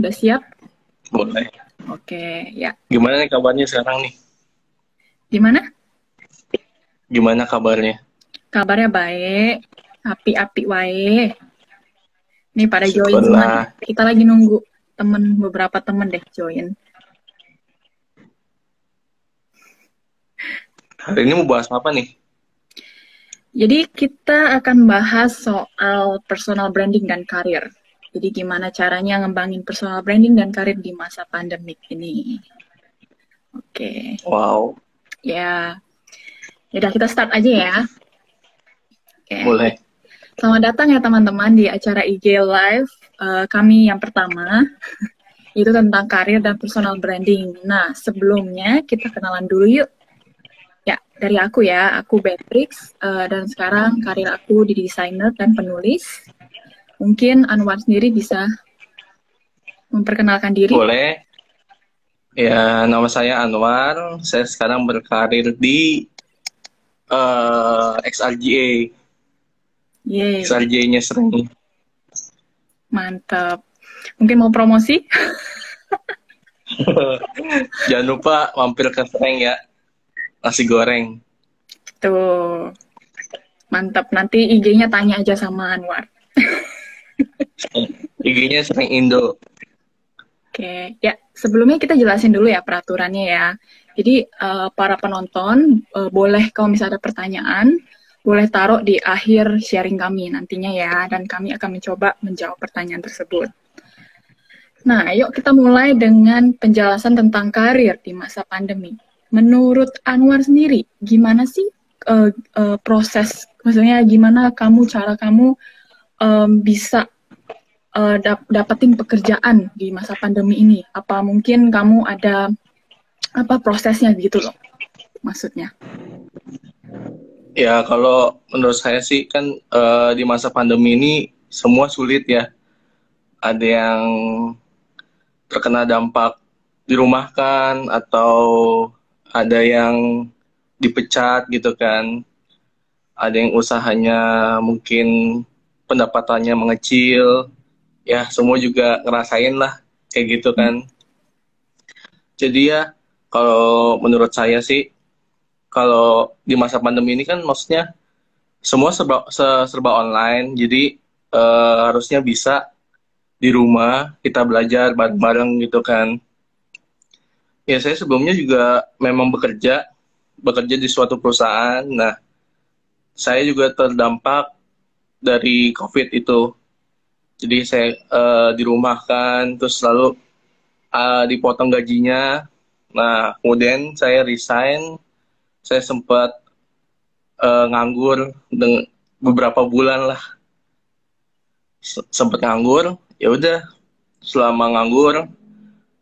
Udah siap? Boleh. Oke, ya. Gimana nih kabarnya sekarang nih? Gimana? Gimana kabarnya? Kabarnya baik. Api-api wae. Nih pada join semua nih. Syukurlah. Kita lagi nunggu beberapa temen deh join. Hari ini mau bahas apa nih? Jadi kita akan bahas soal personal branding dan karir. Jadi gimana caranya ngembangin personal branding dan karir di masa pandemik ini. Oke, Wow, ya. Yaudah kita start aja ya. Oke, boleh. selamat datang ya teman-teman di acara IG Live kami yang pertama, itu tentang karir dan personal branding. Nah, sebelumnya kita kenalan dulu yuk. Ya, dari aku ya, aku Beatrix, dan sekarang karir aku di desainer dan penulis. Mungkin Anwar sendiri bisa memperkenalkan diri. Boleh. Ya, nama saya Anwar. Saya sekarang berkarir di XRGA. Yeay, XRGA-nya sering. mantap. Mungkin mau promosi? Jangan lupa mampir ke Sreng ya, nasi goreng. Tuh, mantap. Nanti IG-nya tanya aja sama Anwar. IG-nya sering Indo. Oke, ya sebelumnya kita jelasin dulu ya peraturannya ya. Jadi para penonton boleh kalau misalnya ada pertanyaan, boleh taruh di akhir sharing kami nantinya ya, dan kami akan mencoba menjawab pertanyaan tersebut. Nah, yuk kita mulai dengan penjelasan tentang karir di masa pandemi. Menurut Anwar sendiri, gimana sih proses, maksudnya gimana cara kamu bisa dapetin pekerjaan di masa pandemi ini? Apa mungkin kamu ada apa prosesnya gitu loh, maksudnya? Ya, kalau menurut saya sih kan di masa pandemi ini semua sulit ya. Ada yang terkena dampak dirumahkan atau ada yang dipecat gitu kan. Ada yang usahanya mungkin pendapatannya mengecil. Ya, semua juga ngerasain lah kayak gitu kan. Jadi ya, kalau menurut saya sih, kalau di masa pandemi ini kan maksudnya semua serba online, jadi harusnya bisa di rumah kita belajar bareng-bareng gitu kan. Ya saya sebelumnya juga memang bekerja di suatu perusahaan. Nah, saya juga terdampak dari COVID itu. Jadi saya dirumahkan, terus lalu dipotong gajinya. Nah, kemudian saya resign, saya sempat nganggur dengan beberapa bulan lah, sempat nganggur. Ya udah, selama nganggur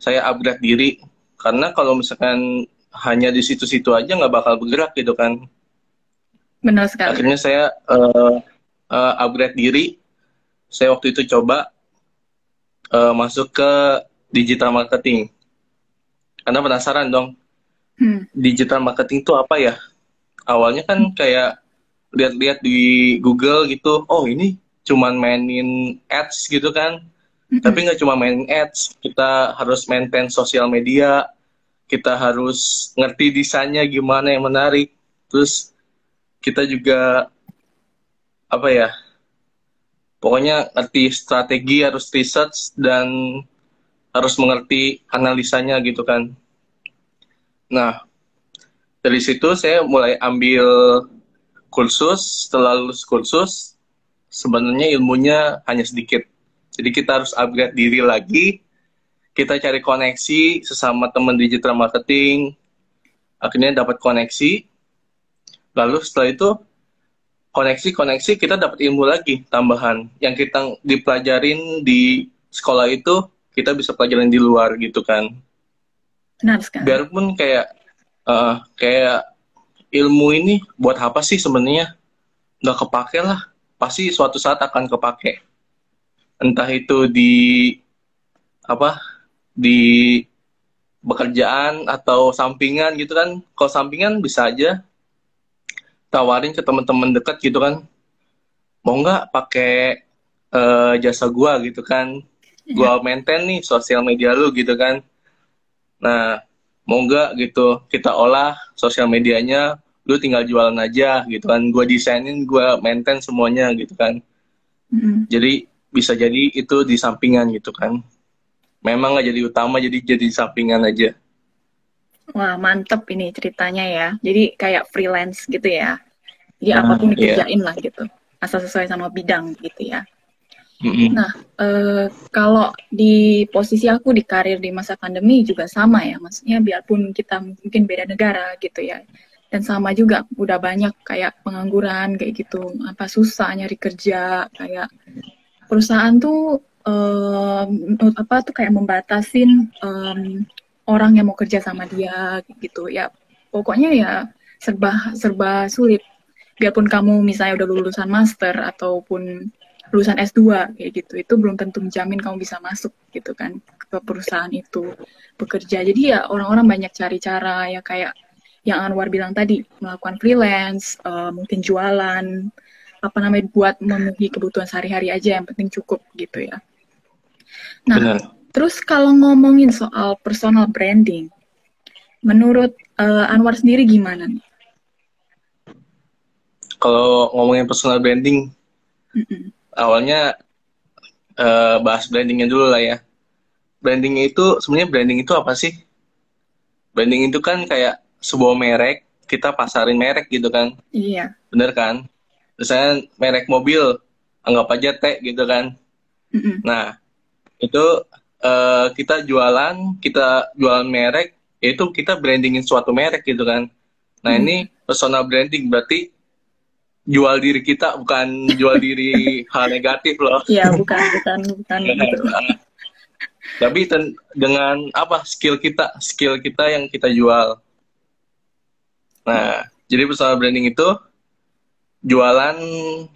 saya upgrade diri karena kalau misalkan hanya di situ-situ aja nggak bakal bergerak gitu kan. Benar sekali. Akhirnya saya upgrade diri. Saya waktu itu coba masuk ke digital marketing karena penasaran dong, Hmm. digital marketing itu apa ya. Awalnya kan kayak lihat-lihat di Google gitu, oh ini cuman mainin ads gitu kan. Tapi nggak cuma main ads, kita harus maintain sosial media, kita harus ngerti desainnya gimana yang menarik. Terus kita juga apa ya, pokoknya ngerti strategi, harus research dan harus mengerti analisanya gitu kan. Nah, dari situ saya mulai ambil kursus. Setelah lulus kursus, sebenarnya ilmunya hanya sedikit. Jadi kita harus upgrade diri lagi, kita cari koneksi sesama teman digital marketing, akhirnya dapat koneksi, lalu setelah itu koneksi-koneksi kita dapat ilmu lagi tambahan yang kita dipelajarin di sekolah itu kita bisa pelajarin di luar gitu kan. Benar sekali. Biarpun kayak ilmu ini buat apa sih sebenarnya, nggak kepake lah, pasti suatu saat akan kepake, entah itu di apa, di pekerjaan atau sampingan gitu kan. Kalau sampingan bisa aja tawarin ke teman-teman dekat gitu kan, mau nggak pakai jasa gua gitu kan. gue maintain nih sosial media lu gitu kan. Nah, mau nggak gitu kita olah sosial medianya, lu tinggal jualan aja gitu kan. Gue desainin, gue maintain semuanya gitu kan. Mm. Jadi bisa jadi itu di sampingan gitu kan. Memang nggak jadi utama, jadi sampingan aja. Wah, mantep ini ceritanya ya. Jadi kayak freelance gitu ya. Jadi Nah, apapun iya. dikerjain lah gitu. Asal sesuai sama bidang gitu ya. Mm-mm. Nah, kalau di posisi aku di karir di masa pandemi juga sama ya. Maksudnya biarpun kita mungkin beda negara gitu ya. Dan sama juga udah banyak kayak pengangguran kayak gitu. Apa susah nyari kerja, kayak perusahaan tuh apa tuh kayak membatasin orang yang mau kerja sama dia gitu ya. Pokoknya ya serba serba sulit. Biarpun kamu misalnya udah lulusan master ataupun lulusan S2 kayak gitu, itu belum tentu menjamin kamu bisa masuk gitu kan ke perusahaan itu bekerja. Jadi ya orang-orang banyak cari cara ya kayak yang Anwar bilang tadi, melakukan freelance, mungkin jualan, apa namanya, buat memenuhi kebutuhan sehari-hari aja yang penting cukup gitu ya. Nah, Benar. terus kalau ngomongin soal personal branding, menurut Anwar sendiri gimana nih? Kalau ngomongin personal branding, Mm-mm. awalnya bahas brandingnya dulu lah ya. Branding itu sebenarnya branding itu apa sih? Branding itu kan kayak sebuah merek, kita pasarin merek gitu kan, Iya. bener kan? Misalnya merek mobil, anggap aja T gitu kan. Mm-mm. Nah, itu kita jualan merek, itu kita brandingin suatu merek gitu kan. Nah, Iya. ini personal branding berarti jual diri kita, bukan jual diri hal negatif loh. Iya, bukan, bukan, bukan gitu. Tapi dengan apa skill kita yang kita jual. Nah, jadi personal branding itu jualan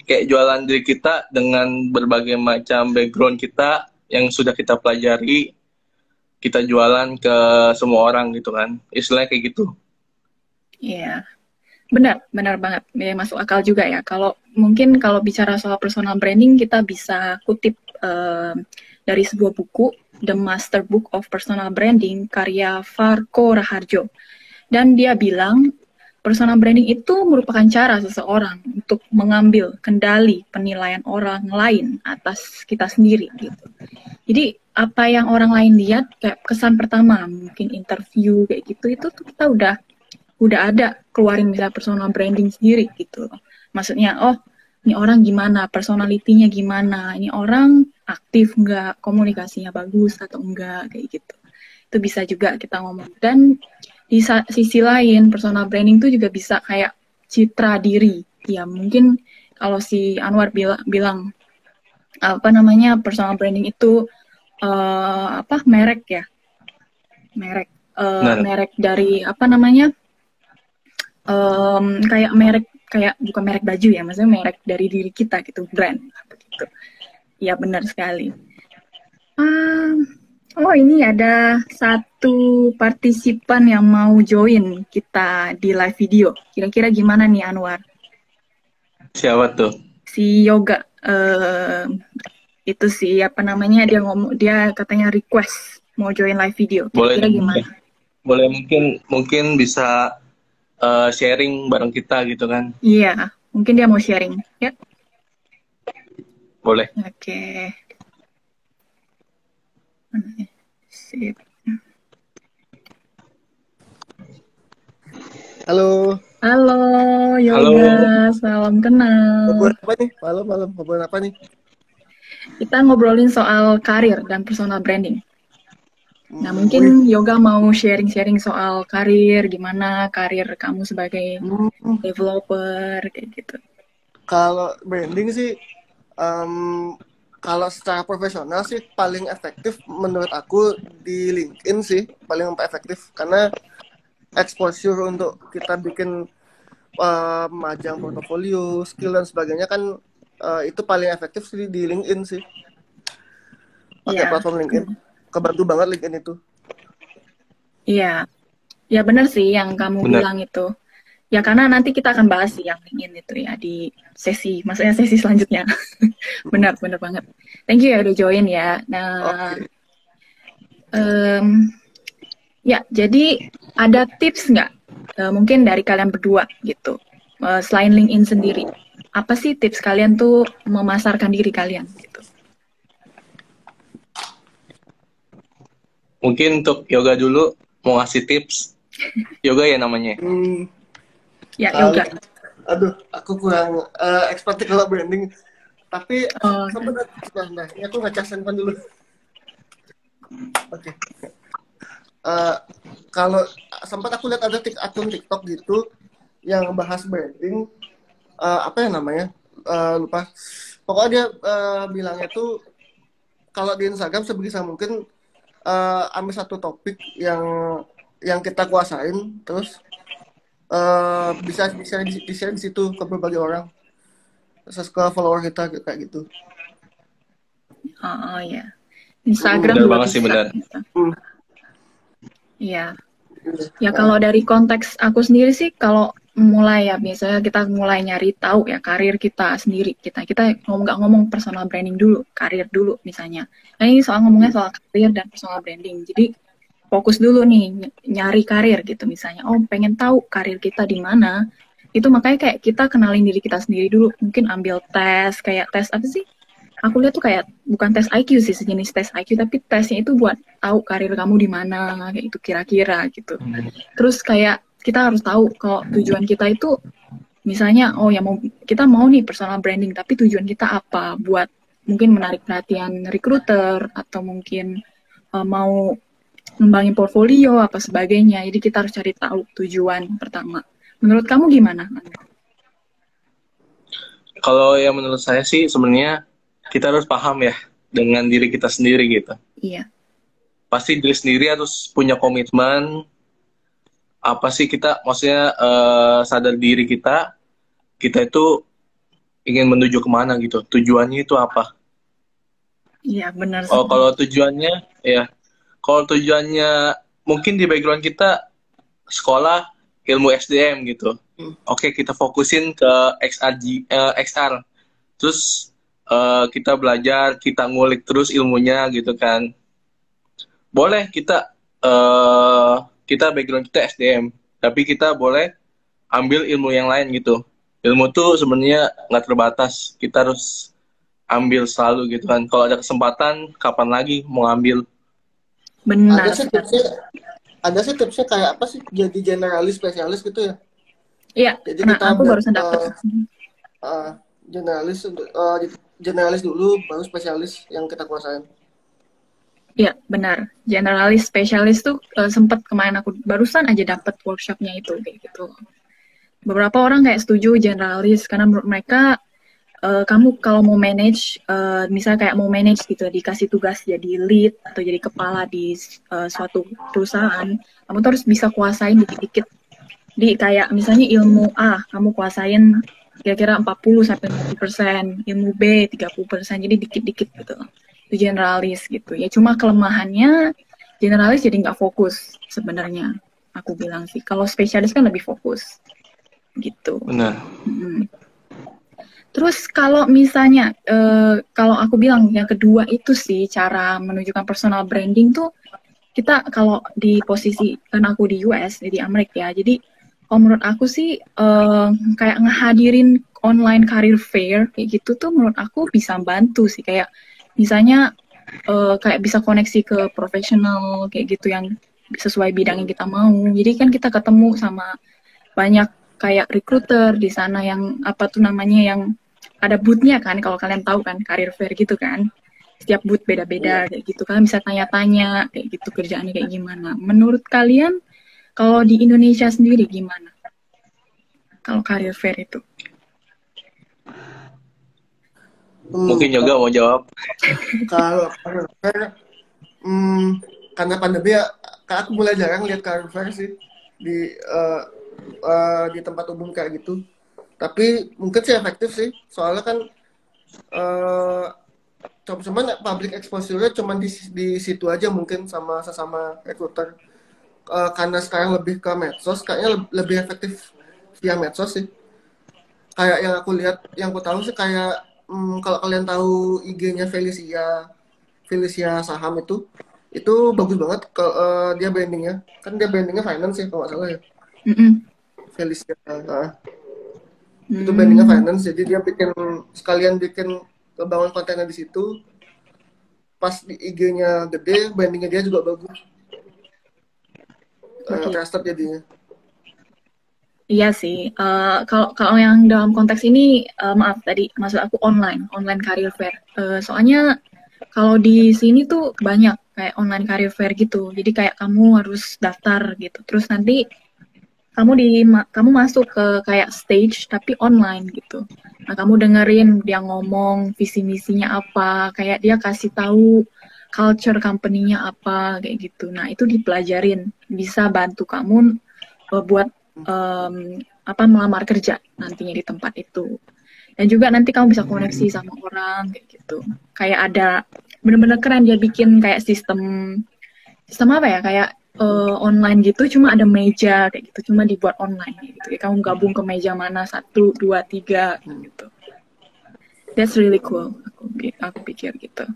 kayak jualan diri kita dengan berbagai macam background kita yang sudah kita pelajari, kita jualan ke semua orang gitu kan. Istilahnya kayak gitu. Iya, benar, benar banget. Ya, masuk akal juga ya. Kalau mungkin kalau bicara soal personal branding, kita bisa kutip dari sebuah buku, The Master Book of Personal Branding, karya Farko Raharjo. Dan dia bilang, personal branding itu merupakan cara seseorang untuk mengambil kendali penilaian orang lain atas kita sendiri gitu. Jadi apa yang orang lain lihat kayak kesan pertama, mungkin interview kayak gitu, itu tuh kita udah ada keluarin misalnya personal branding sendiri gitu. Maksudnya, oh ini orang gimana, personalitinya gimana, ini orang aktif nggak, komunikasinya bagus atau enggak, kayak gitu. Itu bisa juga kita ngomong. Dan di sisi lain, personal branding itu juga bisa kayak citra diri. Ya mungkin kalau si Anwar bilang apa namanya personal branding itu apa merek ya, merek Benar. merek dari apa namanya kayak merek kayak bukan merek baju ya, maksudnya merek dari diri kita gitu, brand gitu. Ya benar sekali. Oh ini ada satu partisipan yang mau join kita di live video. Kira-kira gimana nih Anwar? Siapa tuh? Si Yoga itu sih apa namanya dia katanya request mau join live video. Boleh Kira-kira nih, boleh. gimana? Boleh, mungkin bisa sharing bareng kita gitu kan. Iya, mungkin dia mau sharing. Ya, Boleh. oke. Sip. Halo, Halo Halo. Yoga, salam kenal. ngobrol apa nih? Malam-malam ngobrol apa nih? Kita ngobrolin soal karir dan personal branding. Nah, Wih, mungkin Yoga mau sharing-sharing soal karir, gimana karir kamu sebagai hmm, developer, kayak gitu. kalau branding sih, em, kalau secara profesional sih paling efektif menurut aku di LinkedIn sih paling efektif karena exposure untuk kita bikin majang portofolio, skill dan sebagainya kan itu paling efektif sih di LinkedIn sih. Pakai Iya, platform LinkedIn, kebantu banget LinkedIn itu. iya, ya benar sih yang kamu Benar. bilang itu. Ya karena nanti kita akan bahas sih yang LinkedIn itu ya di maksudnya sesi selanjutnya. Benar, benar banget. Thank you ya udah join ya. Nah, Oke. ya jadi ada tips nggak mungkin dari kalian berdua gitu, selain LinkedIn sendiri, apa sih tips kalian tuh memasarkan diri kalian gitu? Mungkin untuk yoga dulu mau ngasih tips. Yoga ya namanya. Hmm, Ya kali. yoga. Aduh, aku kurang expert kalau branding. Tapi Oh, sempat nah, ini aku ngecas handphone dulu. Oke. Eh, kalau sempat aku lihat ada akun TikTok gitu yang bahas branding, apa ya namanya? Lupa. Pokoknya dia bilangnya tuh kalau di Instagram sebisa mungkin ambil satu topik yang kita kuasain, terus bisa bisa di share di situ ke berbagai orang, terus ke follower kita kayak gitu. oh, ya. Instagram Benar juga banget sih, bisa. benar. Gitu. Hmm. Iya. Ya kalau dari konteks aku sendiri sih, kalau mulai ya biasanya kita mulai nyari tahu ya karir kita sendiri, kita nggak ngomong personal branding dulu, karir dulu misalnya. Nah ini ngomongnya soal karir dan personal branding, jadi fokus dulu nih nyari karir gitu misalnya. Oh pengen tahu karir kita di mana, itu makanya kayak kita kenalin diri kita sendiri dulu, mungkin ambil tes kayak tes apa sih, aku lihat tuh kayak bukan tes IQ sih, sejenis tes IQ, tapi tesnya itu buat tahu karir kamu di mana kayak itu kira-kira gitu. Terus kayak kita harus tahu kalau tujuan kita itu misalnya oh ya kita mau nih personal branding, tapi tujuan kita apa, buat mungkin menarik perhatian recruiter atau mungkin mau ngembangin portfolio apa sebagainya. Jadi kita harus cari tahu tujuan pertama. Menurut kamu gimana? Kalau yang menurut saya sih sebenarnya kita harus paham ya dengan diri kita sendiri gitu. Iya. Pasti diri sendiri harus punya komitmen. Apa sih kita, maksudnya sadar diri kita itu ingin menuju kemana gitu. Tujuannya itu apa? Iya benar sih. Oh, kalau tujuannya ya, kalau tujuannya mungkin di background kita sekolah ilmu SDM gitu. Oke, kita fokusin ke XR. Terus kita belajar, kita ngulik terus ilmunya gitu kan. Boleh kita background kita SDM, tapi kita boleh ambil ilmu yang lain gitu. Ilmu tuh sebenarnya nggak terbatas. Kita harus ambil selalu gitu kan. Kalau ada kesempatan, kapan lagi mau ambil? Benar. Ada sih tipsnya kayak apa sih, jadi generalis spesialis gitu ya. Iya, Jadi nah kita aku barusan dapat. generalis generalis dulu baru spesialis yang kita kuasain. Iya, benar. Generalis spesialis tuh sempat kemarin aku barusan aja dapat workshopnya itu kayak gitu. Beberapa orang kayak setuju generalis karena menurut mereka kamu kalau mau manage, misalnya kayak mau manage gitu, dikasih tugas jadi lead atau jadi kepala di suatu perusahaan, kamu tuh harus bisa kuasain dikit-dikit. Di kayak misalnya ilmu A, kamu kuasain kira-kira 40-50%, ilmu B 30%, jadi dikit-dikit gitu. Itu generalis gitu. Ya cuma kelemahannya generalis jadi nggak fokus sebenarnya. Aku bilang sih, kalau spesialis kan lebih fokus gitu. Benar. Terus kalau misalnya, kalau aku bilang yang kedua itu sih cara menunjukkan personal branding tuh, kita kalau di posisi, kan aku di US, di Amerika ya, jadi kalau menurut aku sih kayak ngehadirin online career fair kayak gitu tuh menurut aku bisa bantu sih, kayak misalnya kayak bisa koneksi ke profesional kayak gitu yang sesuai bidang yang kita mau. Jadi kan kita ketemu sama banyak kayak recruiter di sana yang apa tuh namanya, yang ada booth-nya kan, kalau kalian tahu kan career fair gitu kan. Setiap booth beda-beda kayak gitu, kalian bisa tanya-tanya kayak gitu kerjaannya kayak gimana. Menurut kalian kalau di Indonesia sendiri gimana? Kalau career fair itu? Mungkin juga mau jawab. Kalau career fair, karena pandemi ya, aku mulai jarang lihat career fair sih di tempat umum kayak gitu. Tapi mungkin sih efektif sih, soalnya kan cuman public exposure-nya cuma di situ aja mungkin sama sesama recruiter. Karena sekarang lebih ke medsos, kayaknya lebih efektif via medsos sih. Kayak yang aku lihat, yang aku tahu sih kayak kalau kalian tahu IG-nya Felicia, Felicia Saham itu bagus banget ke dia brandingnya. Kan dia brandingnya finance ya kalau nggak salah ya. Mm-mm. Felicia. Itu brandingnya Hmm. finance, jadi dia sekalian bikin bangun kontennya di situ. Pas di IG-nya gede, brandingnya dia juga bagus. Begitu. Trusted jadinya. Iya sih. Kalau kalau yang dalam konteks ini, maaf tadi maksud aku online career fair. Soalnya kalau di sini tuh banyak kayak online career fair gitu. Jadi kayak kamu harus daftar gitu. Terus nanti kamu masuk ke kayak stage tapi online gitu. Nah, kamu dengerin dia ngomong visi misinya apa, kayak dia kasih tahu culture company-nya apa kayak gitu. Nah, itu dipelajarin, bisa bantu kamu buat melamar kerja nantinya di tempat itu. Dan juga nanti kamu bisa koneksi sama orang kayak gitu. Kayak ada bener-bener keren, dia bikin kayak sistem apa ya, kayak online gitu, cuma ada meja kayak gitu, cuma dibuat online gitu. Kayak kamu gabung ke meja mana, 1, 2, 3 gitu. That's really cool. Aku pikir gitu.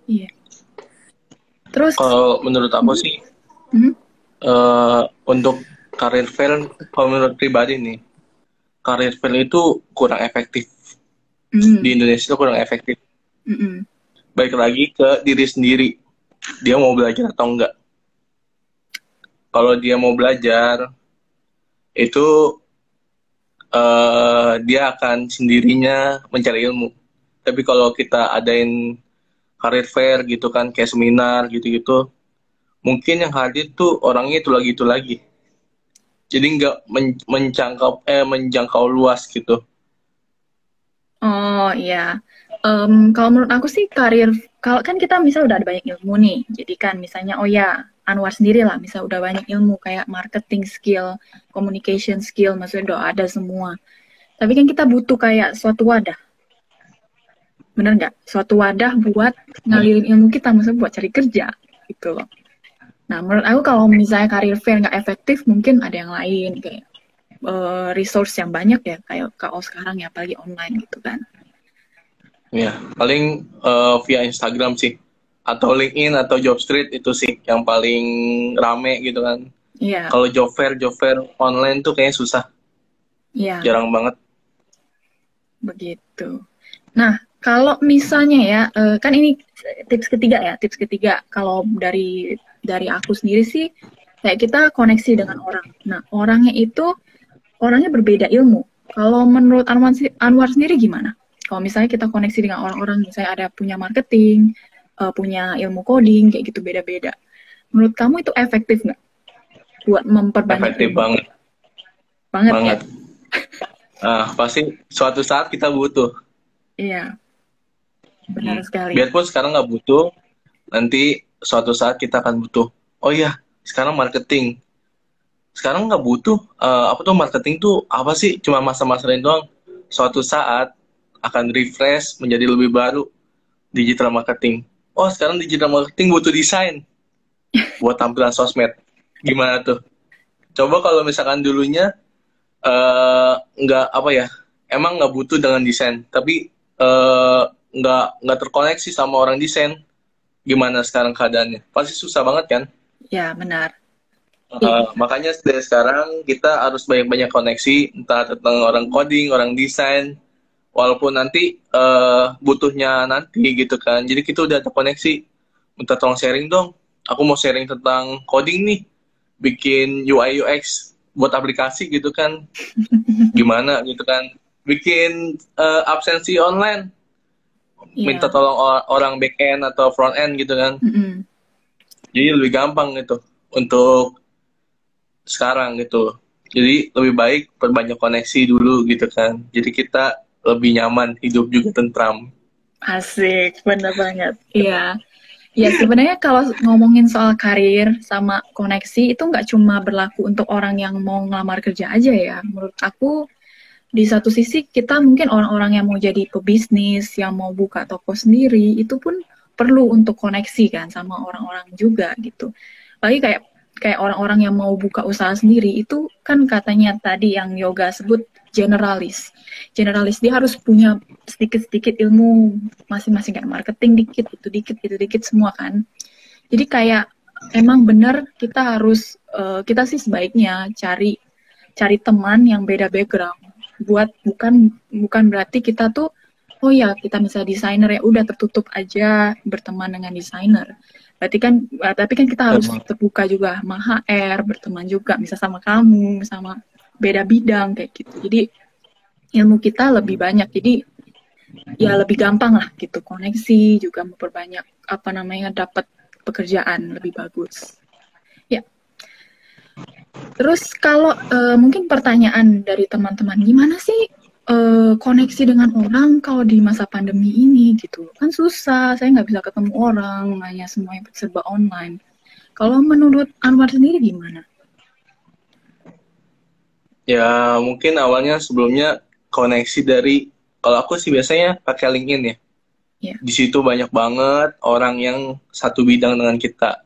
Iya. Terus Kalau menurut aku sih untuk karir fair, kalau menurut pribadi nih, karir fair itu kurang efektif. Di Indonesia itu kurang efektif. Baik lagi ke diri sendiri, dia mau belajar atau enggak. Kalau dia mau belajar, itu dia akan sendirinya mencari ilmu. Tapi kalau kita adain career fair gitu kan, kayak seminar gitu-gitu, mungkin yang hadir tuh orangnya itu lagi. Jadi nggak menjangkau luas gitu. Oh iya, kalau menurut aku sih kalau kan kita misal udah ada banyak ilmu nih, jadi kan misalnya oh ya Anwar sendiri lah, misal udah banyak ilmu kayak marketing skill, communication skill, maksudnya udah ada semua. Tapi kan kita butuh kayak suatu wadah, bener nggak? Suatu wadah buat ngalirin ilmu kita, maksudnya buat cari kerja gitu loh. Nah menurut aku kalau misalnya career fair nggak efektif, mungkin ada yang lain kayak resource yang banyak ya, kayak KO sekarang ya, apalagi online gitu kan. Ya, paling via Instagram sih, atau LinkedIn atau Jobstreet itu sih yang paling rame gitu kan. Iya. Kalau job fair online tuh kayaknya susah, Iya. jarang banget. Begitu. Nah, kalau misalnya ya, kan ini tips ketiga. Kalau dari aku sendiri sih, kayak kita koneksi dengan orang. Nah, orangnya berbeda ilmu. Kalau menurut Anwar sendiri gimana? Kalau misalnya kita koneksi dengan orang-orang, misalnya ada punya marketing, punya ilmu coding, kayak gitu beda-beda. Menurut kamu itu efektif nggak buat memperbanyak Efektif ilmu? banget. Banget ya? Pasti suatu saat kita butuh. Iya, benar sekali. Biarpun sekarang nggak butuh, nanti suatu saat kita akan butuh. Oh iya, sekarang marketing. Sekarang nggak butuh. Marketing tuh apa sih? Cuma masa-masain doang. Suatu saat akan refresh menjadi lebih baru digital marketing. Oh, sekarang digital marketing butuh desain buat tampilan sosmed. Gimana tuh? Coba kalau misalkan dulunya emang nggak butuh dengan desain, tapi nggak terkoneksi sama orang desain. Gimana sekarang keadaannya? Pasti susah banget kan? Ya, benar. Makanya dari sekarang kita harus banyak-banyak koneksi, entah tentang orang coding, orang desain, walaupun nanti butuhnya nanti gitu kan. Jadi kita udah terkoneksi, minta tolong sharing dong. Aku mau sharing tentang coding nih, bikin UI UX buat aplikasi gitu kan. Gimana gitu kan. Bikin absensi online, minta tolong orang back end atau front end gitu kan. Jadi lebih gampang gitu untuk sekarang gitu. Jadi lebih baik perbanyak koneksi dulu gitu kan. Jadi kita lebih nyaman, hidup juga tentram. Asik, bener banget. Iya. Ya sebenarnya kalau ngomongin soal karir sama koneksi itu nggak cuma berlaku untuk orang yang mau ngelamar kerja aja ya. Menurut aku di satu sisi kita mungkin orang-orang yang mau jadi pebisnis, yang mau buka toko sendiri, itu pun perlu untuk koneksi kan sama orang-orang juga gitu. Lagi kayak kayak orang-orang yang mau buka usaha sendiri itu kan katanya tadi yang yoga sebut generalis. Generalis dia harus punya sedikit-sedikit ilmu masing-masing, kayak marketing dikit, itu dikit semua kan. Jadi kayak emang bener kita harus kita sih sebaiknya cari teman yang beda background. Bukan berarti kita tuh oh ya kita misalnya desainer ya udah tertutup aja berteman dengan desainer. Tapi kan kita harus terbuka juga sama HR, berteman juga misal sama kamu, sama beda bidang kayak gitu. Jadi ilmu kita lebih banyak. Jadi ya lebih gampang lah gitu, koneksi juga memperbanyak dapat pekerjaan lebih bagus. Ya. Terus kalau mungkin pertanyaan dari teman-teman, gimana sih koneksi dengan orang kalau di masa pandemi ini gitu? Kan susah, saya nggak bisa ketemu orang, hanya semuanya serba online. Kalau menurut Anwar sendiri gimana? Ya mungkin awalnya sebelumnya koneksi dari, kalau aku sih biasanya pakai LinkedIn ya. Yeah. Di situ banyak banget orang yang satu bidang dengan kita.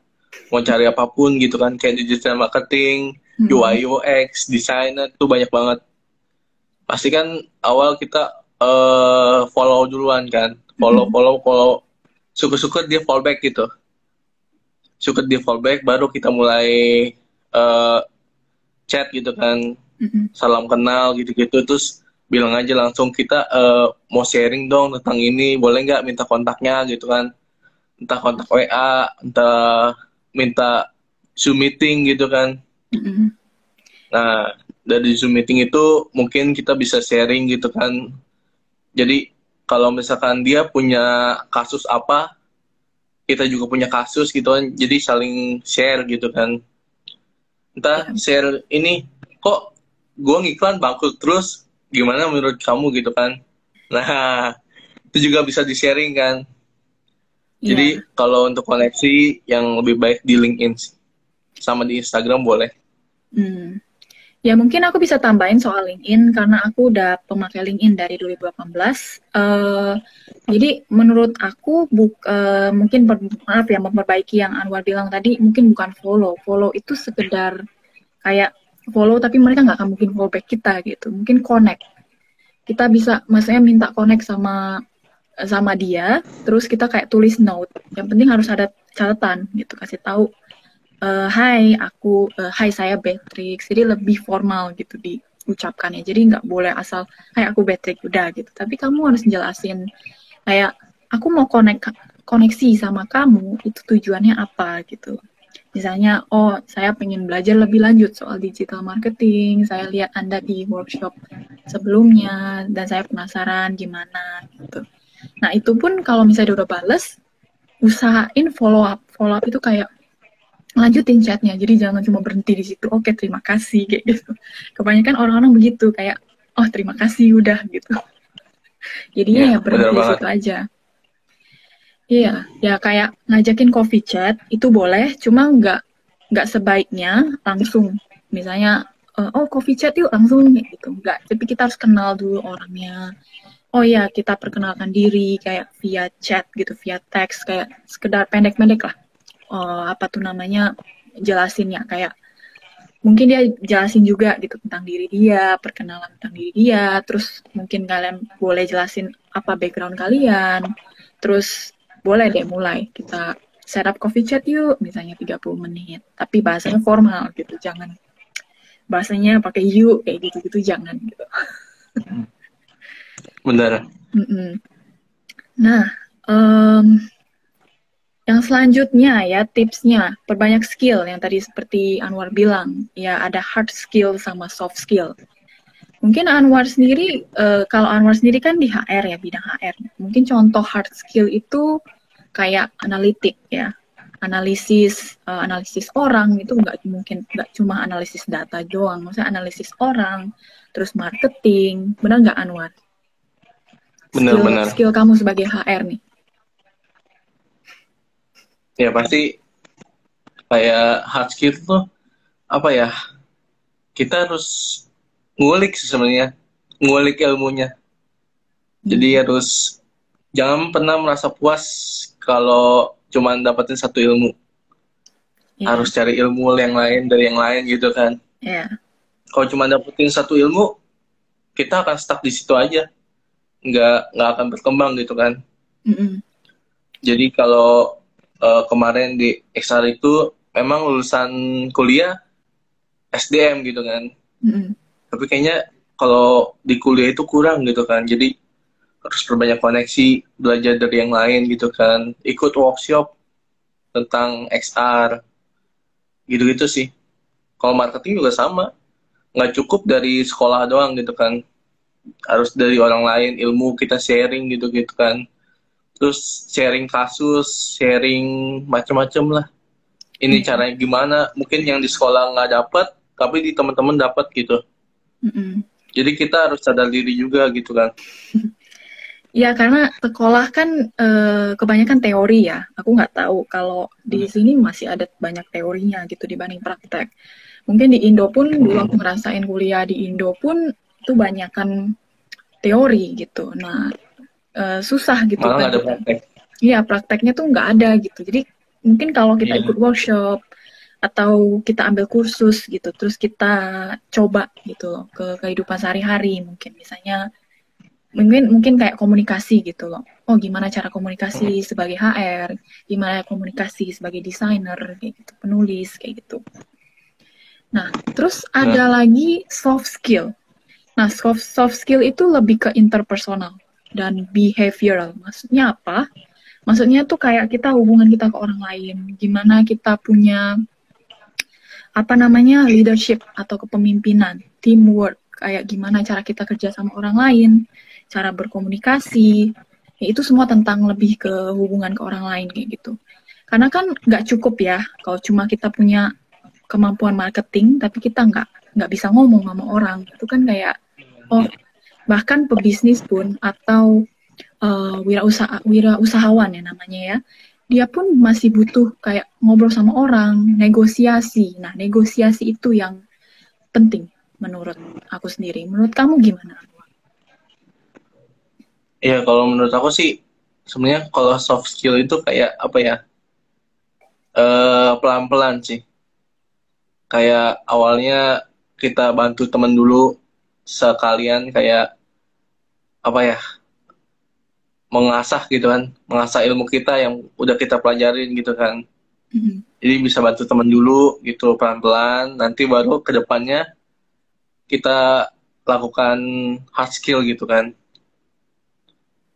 Mau cari apapun gitu kan, kayak digital marketing, UI UX, desainer, itu banyak banget. Pasti kan awal kita follow duluan kan. Follow. Syukur-syukur dia fallback gitu. Syukur dia fallback, baru kita mulai chat gitu kan. Salam kenal gitu-gitu, terus bilang aja langsung kita mau sharing dong tentang ini, boleh nggak minta kontaknya gitu kan, entah kontak WA, entah minta Zoom meeting gitu kan. Nah dari Zoom meeting itu mungkin kita bisa sharing gitu kan. Jadi kalau misalkan dia punya kasus apa, kita juga punya kasus gitu kan, jadi saling share gitu kan. Entah share ini, kok gue ngiklan bangkrut terus, gimana menurut kamu gitu kan. Nah itu juga bisa di sharing kan. Jadi kalau untuk koneksi yang lebih baik di LinkedIn sama di Instagram boleh. Ya mungkin aku bisa tambahin soal LinkedIn karena aku udah pemakai LinkedIn dari 2018. Jadi menurut aku mungkin memperbaiki yang Anwar bilang tadi, mungkin bukan follow. Follow itu sekedar kayak follow tapi mereka nggak akan mungkin follow back kita gitu. Mungkin connect. Kita bisa maksudnya minta connect sama dia, terus kita kayak tulis note. Yang penting harus ada catatan gitu, kasih tahu hai saya Beatrix. Jadi lebih formal gitu diucapkannya. Jadi nggak boleh asal hai aku Beatrix udah gitu. Tapi kamu harus jelasin kayak aku mau koneksi sama kamu, itu tujuannya apa gitu. Misalnya, oh saya pengen belajar lebih lanjut soal digital marketing, saya lihat Anda di workshop sebelumnya, dan saya penasaran gimana gitu. Nah itu pun kalau misalnya udah bales, usahain follow up itu kayak lanjutin chatnya, jadi jangan cuma berhenti di situ, oke terima kasih, kayak gitu. Kebanyakan orang-orang begitu, kayak, oh terima kasih, udah gitu. Jadinya ya berhenti di situ aja. Iya, ya kayak ngajakin coffee chat itu boleh, cuma nggak sebaiknya langsung. Misalnya, oh coffee chat yuk langsung gitu, nggak. Tapi kita harus kenal dulu orangnya. Oh ya, kita perkenalkan diri kayak via chat gitu, via teks, kayak sekedar pendek-pendek lah. Jelasinnya kayak mungkin dia jelasin juga gitu tentang diri dia, perkenalan tentang diri dia, terus mungkin kalian boleh jelasin apa background kalian, terus boleh deh mulai kita set up coffee chat yuk, misalnya 30 menit. Tapi bahasanya formal gitu, jangan bahasanya pakai you kayak gitu-gitu, jangan gitu. Benar. Nah, yang selanjutnya ya tipsnya, perbanyak skill yang tadi seperti Anwar bilang, ya ada hard skill sama soft skill. Mungkin Anwar sendiri, kalau Anwar sendiri kan di HR ya, bidang HR. Mungkin contoh hard skill itu kayak analitik ya, analisis orang itu nggak cuma analisis data doang, maksudnya analisis orang, terus marketing, benar nggak Anwar? Benar. Skill kamu sebagai HR nih. Ya pasti kayak hard skill tuh apa ya? Kita harus ngulik sebenarnya, ngulik ilmunya. Jadi harus jangan pernah merasa puas kalau cuma dapetin satu ilmu. Iya. harus cari ilmu yang lain dari yang lain gitu kan. Iya. Kalau cuma dapetin satu ilmu, kita akan stuck di situ aja, nggak akan berkembang gitu kan. Mm-mm. Jadi kalau kemarin di XR itu memang lulusan kuliah SDM gitu kan, Mm-mm. tapi kayaknya kalau di kuliah itu kurang gitu kan. Jadi harus perbanyak koneksi, belajar dari yang lain gitu kan, ikut workshop tentang XR gitu-gitu sih. Kalau marketing juga sama, nggak cukup dari sekolah doang gitu kan, harus dari orang lain, ilmu kita sharing gitu-gitu kan. Terus sharing kasus, sharing macam-macam lah. Ini Iya. caranya gimana? Mungkin yang di sekolah nggak dapat, tapi di teman-teman dapat gitu. Mm-mm. Jadi kita harus sadar diri juga gitu kan. Ya, karena sekolah kan kebanyakan teori ya. Aku nggak tahu kalau di sini masih ada banyak teorinya gitu dibanding praktek. Mungkin di Indo pun, dulu aku ngerasain kuliah di Indo pun, itu banyakan teori gitu. Nah, susah gitu Malah kan nggak ada kita. praktek. Iya, prakteknya tuh nggak ada gitu. Jadi, mungkin kalau kita Iya. ikut workshop, atau kita ambil kursus gitu, terus kita coba gitu loh ke kehidupan sehari-hari, mungkin kayak komunikasi gitu loh. Oh, gimana cara komunikasi sebagai HR, gimana komunikasi sebagai desainer kayak gitu, penulis kayak gitu. Nah, terus ada lagi soft skill. Nah, soft skill itu lebih ke interpersonal dan behavioral. Maksudnya apa? Maksudnya tuh kayak kita hubungan kita ke orang lain, gimana kita punya leadership atau kepemimpinan, teamwork, kayak gimana cara kita kerja sama orang lain, cara berkomunikasi, ya itu semua tentang lebih ke hubungan ke orang lain kayak gitu. Karena kan nggak cukup ya kalau cuma kita punya kemampuan marketing tapi kita nggak bisa ngomong sama orang, itu kan kayak bahkan pebisnis pun atau wirausahawan ya namanya ya, dia pun masih butuh kayak ngobrol sama orang, negosiasi. Nah, negosiasi itu yang penting menurut aku sendiri. Menurut kamu gimana? Iya, kalau menurut aku sih sebenarnya kalau soft skill itu kayak apa ya? Pelan-pelan sih. Kayak awalnya kita bantu teman dulu, sekalian kayak apa ya? Mengasah gitu kan, mengasah ilmu kita yang udah kita pelajarin gitu kan. Mm-hmm. Jadi bisa bantu teman dulu gitu pelan-pelan, nanti baru ke depannya kita lakukan hard skill gitu kan.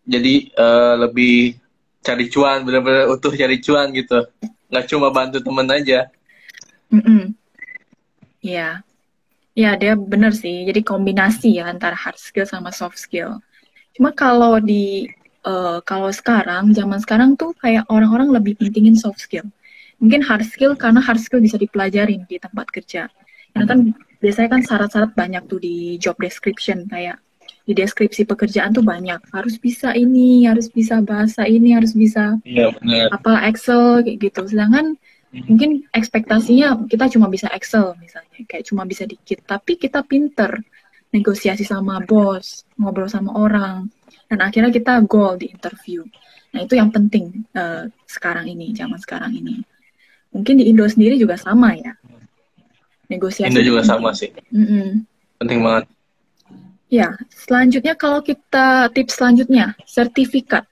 Jadi lebih cari cuan, benar-benar utuh cari cuan gitu. Nggak cuma bantu temen aja. Mm-mm. Iya, ya dia benar sih. Jadi kombinasi ya antara hard skill sama soft skill. Cuma kalau sekarang, zaman sekarang tuh kayak orang-orang lebih pentingin soft skill. Mungkin hard skill karena hard skill bisa dipelajarin di tempat kerja. Karena kan biasanya kan syarat-syarat banyak tuh di job description, kayak di deskripsi pekerjaan tuh banyak. Harus bisa ini, harus bisa bahasa ini, harus bisa Iya benar. apa Excel kayak gitu. Sedangkan mungkin ekspektasinya kita cuma bisa Excel misalnya, kayak cuma bisa dikit. Tapi kita pinter negosiasi sama bos, ngobrol sama orang, dan akhirnya kita goal di interview. Nah, itu yang penting sekarang ini, zaman sekarang ini. Mungkin di Indo sendiri juga sama ya. Negosiasi Indo itu juga penting. sama sih. Mm-mm. Penting banget. Ya, selanjutnya kalau kita tips selanjutnya, sertifikat.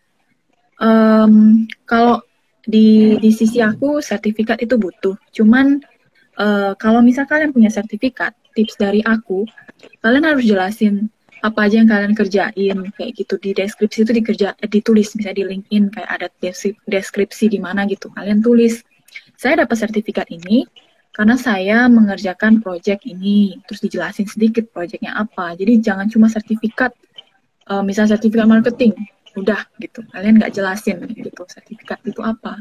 Kalau di sisi aku sertifikat itu butuh. Cuman kalau misal kalian punya sertifikat, tips dari aku, kalian harus jelasin apa aja yang kalian kerjain kayak gitu. Di deskripsi itu ditulis, misalnya di LinkedIn kayak ada deskripsi di mana gitu. Kalian tulis, saya dapat sertifikat ini karena saya mengerjakan proyek ini, terus dijelasin sedikit proyeknya apa. Jadi jangan cuma sertifikat, misal sertifikat marketing, udah gitu. Kalian nggak jelasin gitu sertifikat itu apa.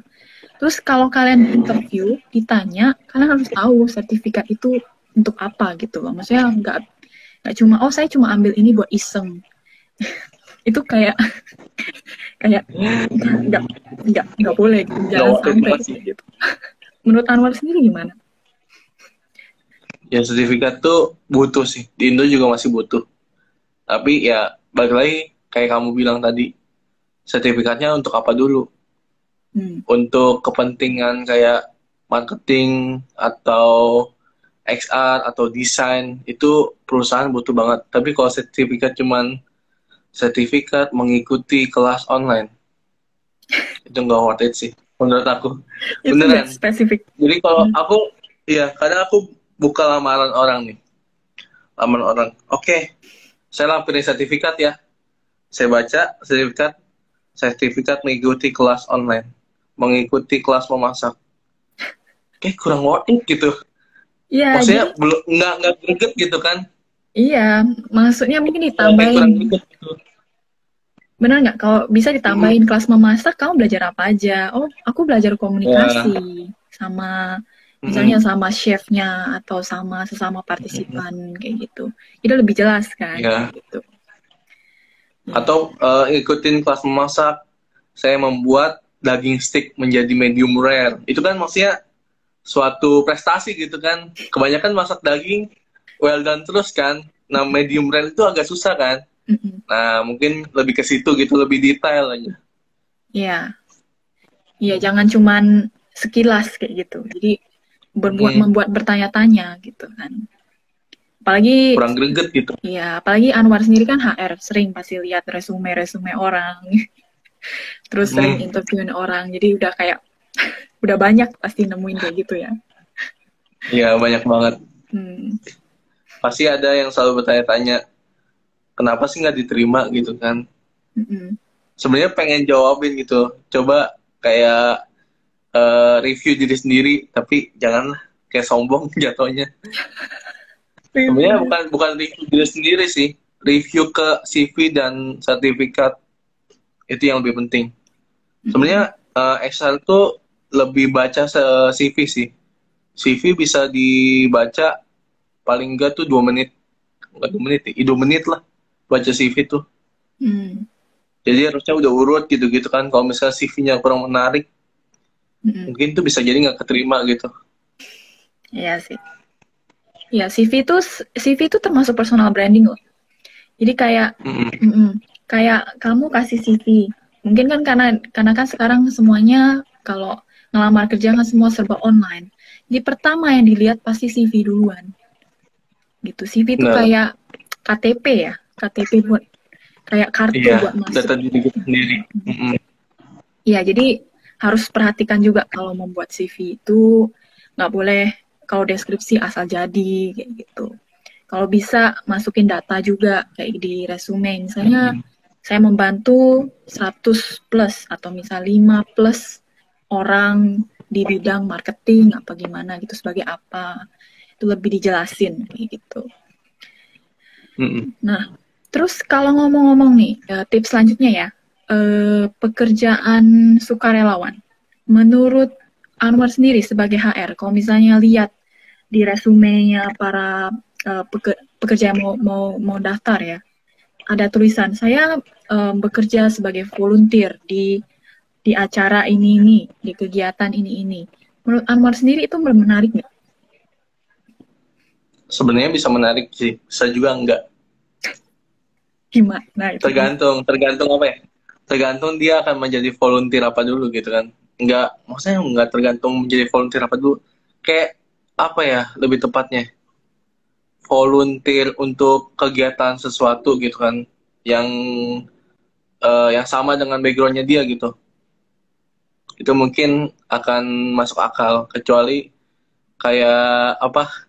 Terus kalau kalian interview, ditanya, kalian harus tahu sertifikat itu untuk apa gitu loh. Maksudnya nggak cuma, oh saya cuma ambil ini buat iseng. Itu kayak nggak boleh gitu, jangan sampai gitu. Menurut Anwar sendiri gimana? Ya sertifikat tuh butuh sih. Di Indo juga masih butuh. Tapi ya balik lagi kayak kamu bilang tadi, sertifikatnya untuk apa dulu? Untuk kepentingan kayak marketing atau XR atau desain itu perusahaan butuh banget. Tapi kalau sertifikat cuman sertifikat mengikuti kelas online itu nggak worth it sih menurut aku. Itu nggak Beneran. spesifik. Jadi kalau aku, iya, kadang aku buka lamaran orang nih. Lamaran orang. Oke, saya lampirin sertifikat ya. Saya baca sertifikat mengikuti kelas online. Mengikuti kelas memasak. Kayak kurang worth it gitu. Iya, Maksudnya jadi belum nggak greget gitu kan. iya, maksudnya mungkin Kayak kurang ditambahin. greget gitu. Benar nggak? Kalau bisa ditambahin kelas memasak, kamu belajar apa aja? Oh, aku belajar Ya. komunikasi sama misalnya sama chefnya atau sama sesama partisipan kayak gitu. Itu lebih jelas kan Ya. kayak gitu. Atau ikutin kelas memasak. Saya membuat daging stick menjadi medium rare. Itu kan maksudnya suatu prestasi gitu kan. Kebanyakan masak daging well done terus kan. Nah, medium rare itu agak susah kan. Mm-mm. Nah, mungkin lebih ke situ gitu, lebih detail aja. Iya, iya jangan cuman sekilas kayak gitu. Jadi membuat bertanya-tanya gitu kan. Apalagi Kurang greget gitu. ya, apalagi Anwar sendiri kan HR, sering pasti lihat resume orang, terus sering interviewin orang, jadi udah kayak udah banyak pasti nemuin kayak gitu ya. Iya, banyak banget. Pasti ada yang selalu bertanya-tanya, kenapa sih nggak diterima gitu kan? Sebenarnya pengen jawabin gitu, coba kayak review diri sendiri, tapi janganlah kayak sombong jatuhnya. Sebenarnya bukan review diri sendiri sih, review ke CV dan sertifikat itu yang lebih penting. Sebenarnya Excel tuh lebih baca CV sih. CV bisa dibaca paling enggak tuh 2 menit, enggak 2 menit, 2 menit lah baca CV tuh. Jadi harusnya udah urut gitu-gitu kan. Kalau misalnya CV-nya kurang menarik, mungkin tuh bisa jadi nggak keterima gitu. Iya sih. Ya, CV itu termasuk personal branding loh. Jadi kayak kayak kamu kasih CV. Mungkin kan karena kan sekarang semuanya kalau ngelamar kerja kan semua serba online. Jadi pertama yang dilihat pasti CV duluan. Gitu. CV itu kayak KTP ya, KTP buat kayak kartu buat masuk. Data diri kita sendiri. Iya, jadi harus perhatikan juga kalau membuat CV itu nggak boleh kalau deskripsi asal jadi kayak gitu. Kalau bisa masukin data juga kayak di resume. Misalnya saya membantu 100 plus atau misal 5 plus orang di bidang marketing apa gimana gitu sebagai apa. Itu lebih dijelasin kayak gitu. Nah, terus kalau ngomong-ngomong nih, tips selanjutnya ya, pekerjaan sukarelawan. Menurut Anwar sendiri sebagai HR, kalau misalnya lihat di resumenya para pekerja yang mau daftar ya, ada tulisan saya bekerja sebagai volunteer di acara ini, di kegiatan ini. Menurut Anwar sendiri itu menarik nggak? Sebenarnya bisa menarik sih, bisa juga enggak. Gimana itu? Tergantung apa ya? Tergantung dia akan menjadi volunteer apa dulu gitu kan. Maksudnya enggak tergantung menjadi volunteer apa dulu. Kayak apa ya lebih tepatnya? Volunteer untuk kegiatan sesuatu gitu kan. Yang sama dengan backgroundnya dia gitu. Itu mungkin akan masuk akal. Kecuali kayak apa?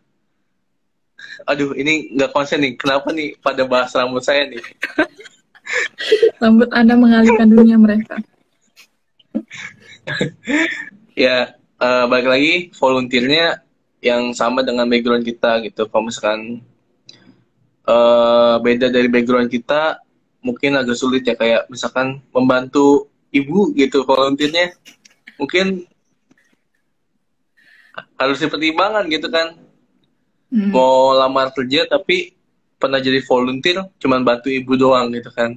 Aduh, ini nggak konsen nih. Kenapa nih pada bahas rambut saya nih? Rambut Anda mengalihkan dunia mereka. Ya, balik lagi volunteernya yang sama dengan background kita gitu. Kalau misalkan beda dari background kita, mungkin agak sulit ya. Kayak misalkan membantu ibu gitu volunteernya. Mungkin harus dipertimbangkan gitu kan. Mau lamar kerja tapi pernah jadi volunteer cuman bantu ibu doang gitu kan.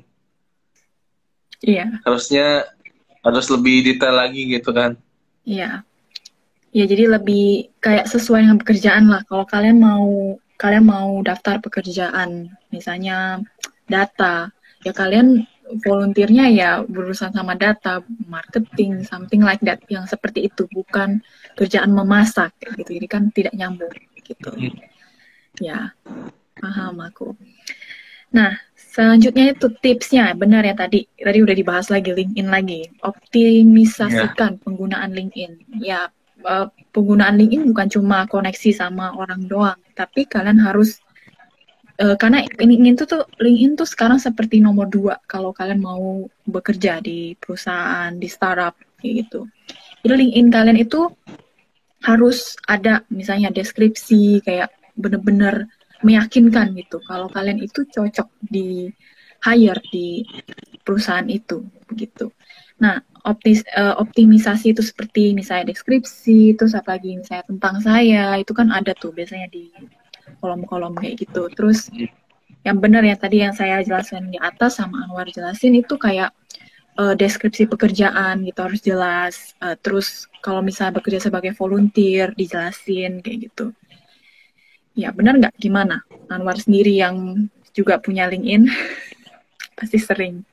Iya. Harus lebih detail lagi gitu kan. Iya. Ya jadi lebih kayak sesuai dengan pekerjaan lah. Kalau kalian mau daftar pekerjaan, misalnya data, ya kalian volunteernya ya berurusan sama data, marketing, something like that, yang seperti itu, bukan kerjaan memasak gitu. Jadi kan tidak nyambung gitu. Ya, paham aku. Nah, selanjutnya itu tipsnya, benar ya tadi udah dibahas lagi LinkedIn lagi. Optimisasikan penggunaan LinkedIn. Ya, penggunaan LinkedIn bukan cuma koneksi sama orang doang, tapi kalian harus karena LinkedIn tuh sekarang seperti nomor 2 kalau kalian mau bekerja di perusahaan, di startup kayak gitu. Jadi LinkedIn kalian itu harus ada misalnya deskripsi kayak bener-bener meyakinkan gitu kalau kalian itu cocok di hire di perusahaan itu begitu. Nah, optimisasi itu seperti misalnya deskripsi, terus apa lagi misalnya tentang saya, itu kan ada tuh biasanya di kolom-kolom kayak gitu. Terus yang benar ya tadi yang saya jelaskan di atas sama Anwar jelasin itu kayak deskripsi pekerjaan gitu harus jelas. Terus kalau misalnya bekerja sebagai volunteer dijelasin kayak gitu. Ya benar nggak? Gimana? Anwar sendiri yang juga punya LinkedIn pasti sering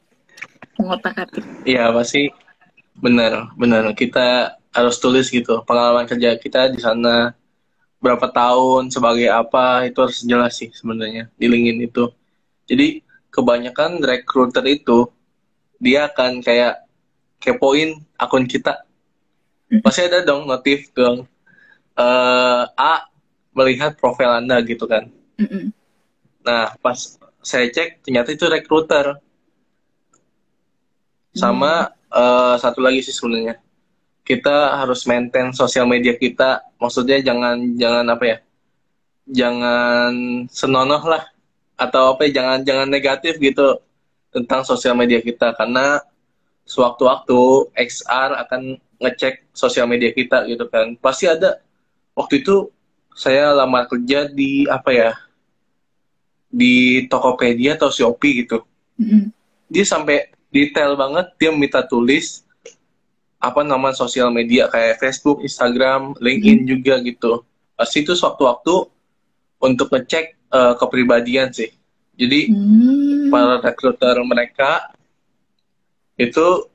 mengotak-atik. Iya pasti benar. Kita harus tulis gitu pengalaman kerja kita di sana berapa tahun sebagai apa itu harus jelas sih sebenarnya di LinkedIn itu. Jadi kebanyakan recruiter itu dia akan kayak kepoin akun kita. Pasti ada dong notif dong. A melihat profil Anda gitu kan. Nah, pas saya cek ternyata itu recruiter. Sama satu lagi sih sebenarnya. Kita harus maintain sosial media kita. Maksudnya jangan apa ya? Jangan senonoh lah atau apa ya, jangan negatif gitu tentang sosial media kita karena sewaktu-waktu XR akan ngecek sosial media kita gitu kan. Pasti ada. Waktu itu saya lamar kerja di apa ya? Di Tokopedia atau Shopee gitu. Dia sampai detail banget, dia minta tulis apa nama sosial media kayak Facebook, Instagram, LinkedIn juga gitu. Pasti itu sewaktu-waktu untuk ngecek kepribadian sih. Jadi para recruiter mereka itu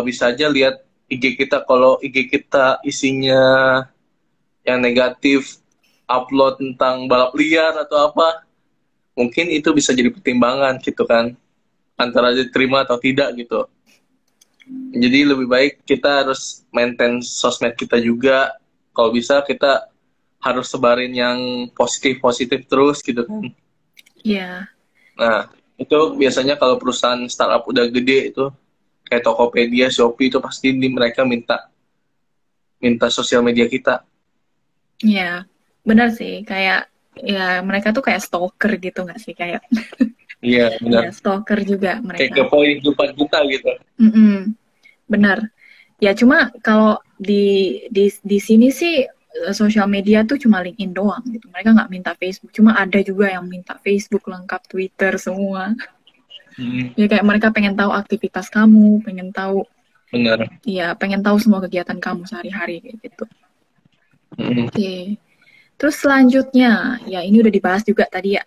bisa aja lihat IG kita. Kalau IG kita isinya yang negatif, upload tentang balap liar atau apa, mungkin itu bisa jadi pertimbangan gitu kan, antara diterima atau tidak gitu. Jadi lebih baik kita harus maintain sosmed kita juga. Kalau bisa kita harus sebarin yang positif-positif terus gitu kan. Iya. Nah, itu biasanya kalau perusahaan startup udah gede itu kayak Tokopedia, Shopee itu pasti mereka minta sosial media kita. Iya, benar sih. Kayak ya mereka tuh kayak stalker gitu nggak sih kayak? Iya benar. Ya, stalker juga mereka. Kayak kepoin kehidupan kita gitu. Benar. Ya cuma kalau di sini sih sosial media tuh cuma LinkedIn doang gitu. Mereka nggak minta Facebook. Cuma ada juga yang minta Facebook lengkap, Twitter semua. Ya kayak mereka pengen tahu aktivitas kamu, pengen tahu. Benar. Iya, pengen tahu semua kegiatan kamu sehari-hari kayak gitu. Oke. Terus selanjutnya, ya ini udah dibahas juga tadi ya,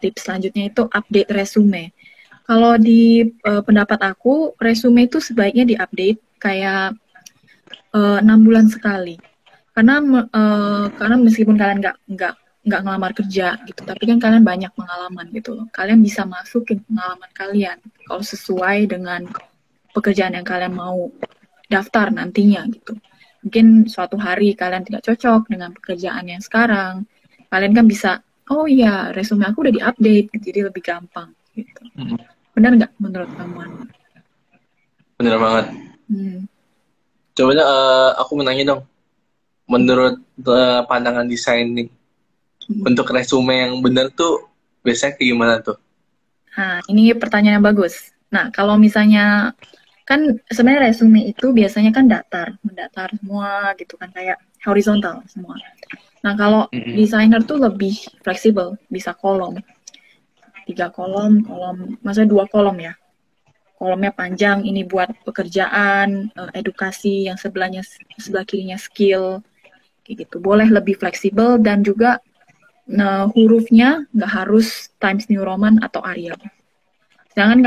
tips selanjutnya itu update resume. Kalau di pendapat aku, resume itu sebaiknya diupdate kayak 6 bulan sekali. Karena meskipun kalian nggak ngelamar kerja gitu, tapi kan kalian banyak pengalaman gitu loh. Kalian bisa masukin pengalaman kalian kalau sesuai dengan pekerjaan yang kalian mau daftar nantinya gitu. Mungkin suatu hari kalian tidak cocok dengan pekerjaan yang sekarang, kalian kan bisa, oh iya resume aku udah diupdate, jadi lebih gampang gitu. Benar nggak menurut kamu? Benar banget. Coba aku menanya dong, menurut pandangan desain nih, untuk resume yang benar tuh biasanya kayak gimana tuh? Nah, ini pertanyaan yang bagus. Nah, kalau misalnya kan sebenarnya resume itu biasanya kan mendatar semua gitu kan, kayak horizontal semua. Nah, kalau desainer tuh lebih fleksibel, bisa kolom. 3 kolom, maksudnya 2 kolom ya. Kolomnya panjang, ini buat pekerjaan, edukasi, yang sebelah kirinya skill, kayak gitu. Boleh lebih fleksibel dan juga hurufnya nggak harus Times New Roman atau Arial. Sedangkan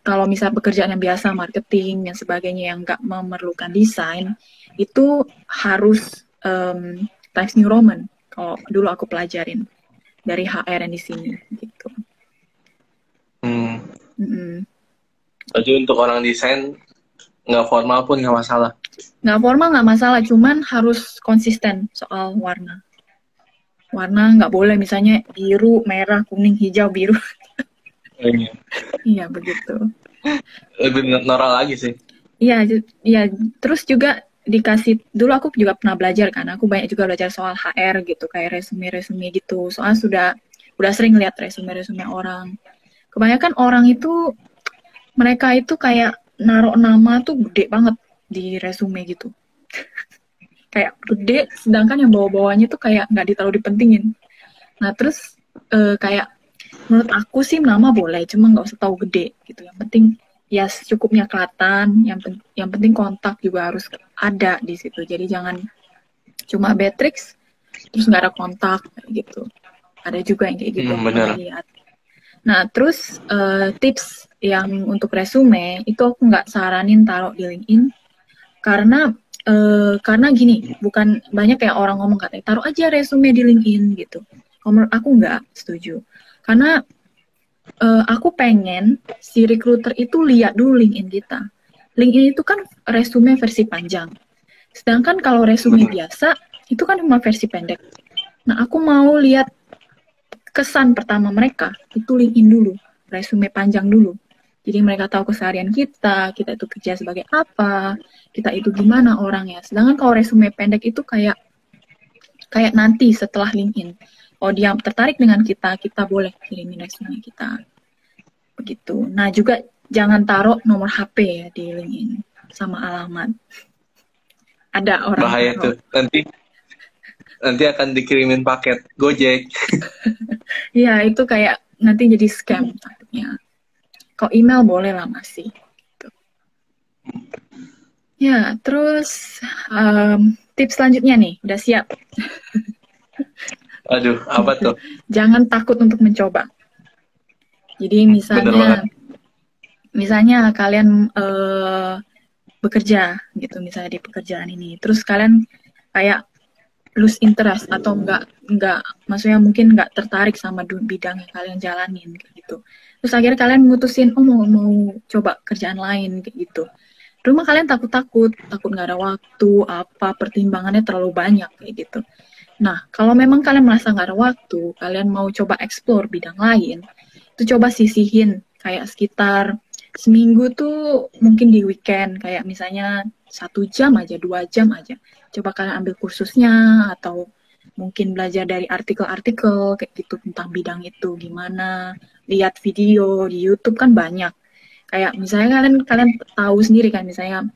kalau misal pekerjaan yang biasa, marketing dan sebagainya yang nggak memerlukan desain, itu harus Times New Roman. Kalau dulu aku pelajarin dari HR yang di sini, gitu. Jadi untuk orang desain nggak formal pun nggak masalah. Nggak formal nggak masalah, cuman harus konsisten soal warna. Warna nggak boleh misalnya biru, merah, kuning, hijau, biru. Iya begitu. Lebih norak lagi sih. Iya, iya. Terus juga dikasih, dulu aku juga pernah belajar kan, aku banyak juga belajar soal HR gitu, kayak resume-resume gitu. Soalnya udah sering lihat resume-resume orang. Kebanyakan orang itu, mereka itu kayak naruh nama tuh gede banget di resume gitu. Kayak gede, sedangkan yang bawah-bawahnya tuh kayak nggak terlalu dipentingin. Nah terus kayak menurut aku sih nama boleh, cuma nggak usah tahu gede gitu. Yang penting ya secukupnya kelihatan. Yang penting kontak juga harus ada di situ. Jadi jangan cuma Beatrix terus nggak ada kontak kayak gitu. Ada juga yang kayak gitu. Bener. Lihat. Nah terus tips yang untuk resume itu aku nggak saranin taruh di LinkedIn karena gini, bukan banyak kayak orang ngomong katanya taruh aja resume di LinkedIn gitu. Menurut aku nggak setuju. Karena aku pengen si recruiter itu lihat dulu LinkedIn kita. LinkedIn itu kan resume versi panjang. Sedangkan kalau resume biasa, itu kan cuma versi pendek. Nah, aku mau lihat kesan pertama mereka, itu LinkedIn dulu. Resume panjang dulu. Jadi mereka tahu keseharian kita itu kerja sebagai apa, kita itu gimana orangnya. Sedangkan kalau resume pendek itu kayak nanti setelah LinkedIn. Kalau dia tertarik dengan kita boleh kirimin resume kita. Begitu. Nah, juga jangan taruh nomor HP ya di LinkedIn sama alamat. Ada orang bahaya taruh. Tuh. Nanti akan dikirimin paket Gojek. Iya, itu kayak nanti jadi scam takutnya. Kalau email boleh lah masih. Gitu. Ya, terus tips selanjutnya nih, udah siap? Aduh, apa tuh? Jangan takut untuk mencoba. Jadi misalnya kalian bekerja gitu, misalnya di pekerjaan ini, terus kalian kayak lose interest atau maksudnya mungkin nggak tertarik sama bidang yang kalian jalanin kayak gitu. Terus akhirnya kalian mutusin mau coba kerjaan lain kayak gitu. Rumah kalian takut nggak ada waktu, pertimbangannya terlalu banyak kayak gitu. Nah, kalau memang kalian merasa nggak ada waktu, kalian mau coba explore bidang lain, itu coba sisihin kayak sekitar seminggu tuh mungkin di weekend, kayak misalnya 1 jam aja, 2 jam aja. Coba kalian ambil kursusnya atau mungkin belajar dari artikel-artikel kayak gitu tentang bidang itu gimana, lihat video di YouTube kan banyak. Kayak misalnya kalian tahu sendiri kan misalnya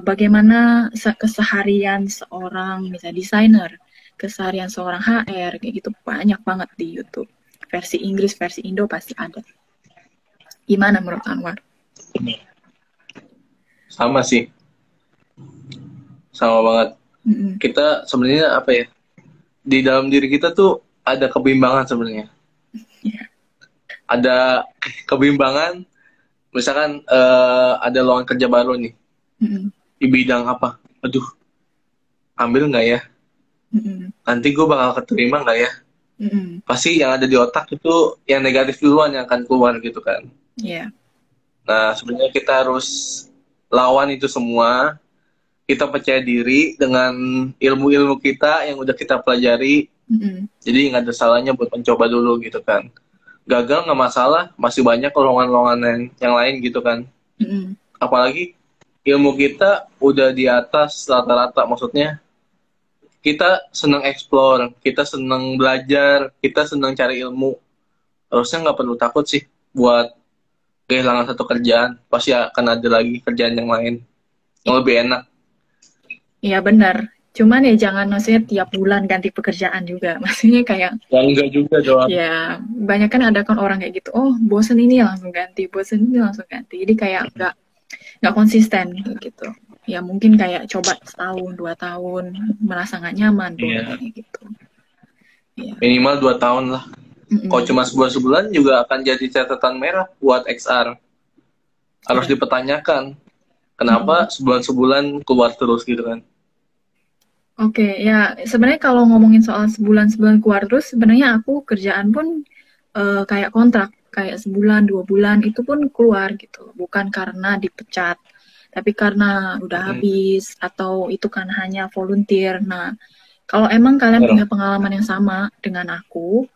bagaimana keseharian seorang misalnya desainer, keseharian seorang HR kayak gitu banyak banget di YouTube. Versi Inggris, versi Indo pasti ada. Gimana menurut Anwar? Sama sih. Sama banget. Kita sebenarnya apa ya? Di dalam diri kita tuh ada kebimbangan sebenarnya. Yeah. Ada kebimbangan. Misalkan ada lowongan kerja baru nih. Di bidang apa? Aduh, ambil nggak ya? Nanti gue bakal keterima nggak ya? Pasti yang ada di otak itu yang negatif duluan yang akan keluar gitu kan. Yeah. Nah, sebenarnya kita harus lawan itu semua. Kita percaya diri dengan ilmu-ilmu kita yang udah kita pelajari. Jadi nggak ada salahnya buat mencoba dulu gitu kan. Gagal nggak masalah, masih banyak lowongan-lowongan yang lain gitu kan. Apalagi ilmu kita udah di atas rata-rata, maksudnya kita senang explore, kita senang belajar, kita senang cari ilmu. Harusnya nggak perlu takut sih buat kehilangan satu kerjaan. Pasti akan ada lagi kerjaan yang lain yang lebih enak. Iya benar. Cuman ya jangan maksudnya tiap bulan ganti pekerjaan juga. Maksudnya kayak ya enggak juga doang. Ya, banyak kan ada kan orang kayak gitu. Oh, bosen ini langsung ganti, bosen ini langsung ganti. Jadi kayak nggak konsisten gitu. Ya mungkin kayak coba setahun, 2 tahun, merasa nggak nyaman tuh kayak gitu. Yeah. Minimal 2 tahun lah. Kalau cuma sebulan juga akan jadi catatan merah buat XR. Harus Iya. dipertanyakan kenapa sebulan-sebulan keluar terus gitu kan. Oke, ya sebenarnya kalau ngomongin soal sebulan-sebulan keluar terus, sebenarnya aku kerjaan pun kayak kontrak, kayak sebulan, 2 bulan itu pun keluar gitu, bukan karena dipecat, tapi karena udah Mm-mm. habis atau itu kan hanya volunteer. Nah, kalau emang kalian Benar. punya pengalaman yang sama dengan aku,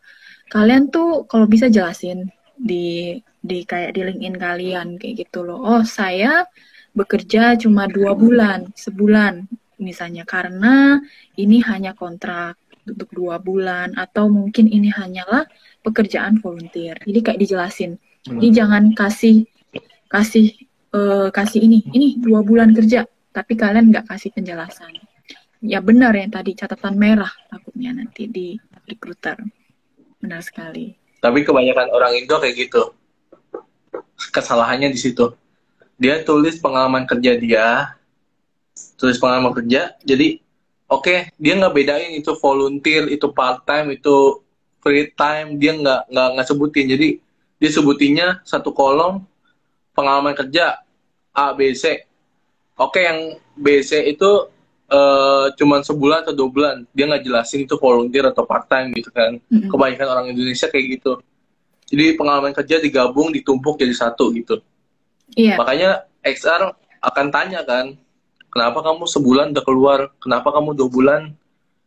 kalian tuh kalau bisa jelasin di kayak di LinkedIn kalian kayak gitu loh. Oh, saya bekerja cuma 2 bulan, sebulan misalnya karena ini hanya kontrak untuk 2 bulan atau mungkin ini hanyalah pekerjaan volunteer. Jadi kayak dijelasin. Jadi Benar. jangan kasih kasih kasih ini 2 bulan kerja, tapi kalian nggak kasih penjelasan. Ya benar yang tadi catatan merah takutnya nanti di recruiter. Benar sekali. Tapi kebanyakan orang Indo kayak gitu. Kesalahannya di situ. Dia tulis pengalaman kerja dia, jadi oke, dia nggak bedain itu volunteer, itu part time, itu free time, dia nggak sebutin. Jadi dia sebutinnya satu kolom pengalaman kerja A B C. Oke, yang B C itu cuman sebulan atau 2 bulan, dia nggak jelasin itu volunteer atau part time gitu kan. Mm-mm. Kebanyakan orang Indonesia kayak gitu. Jadi pengalaman kerja digabung, ditumpuk jadi satu gitu. Iya. Makanya XR akan tanya kan, kenapa kamu sebulan udah keluar, kenapa kamu 2 bulan,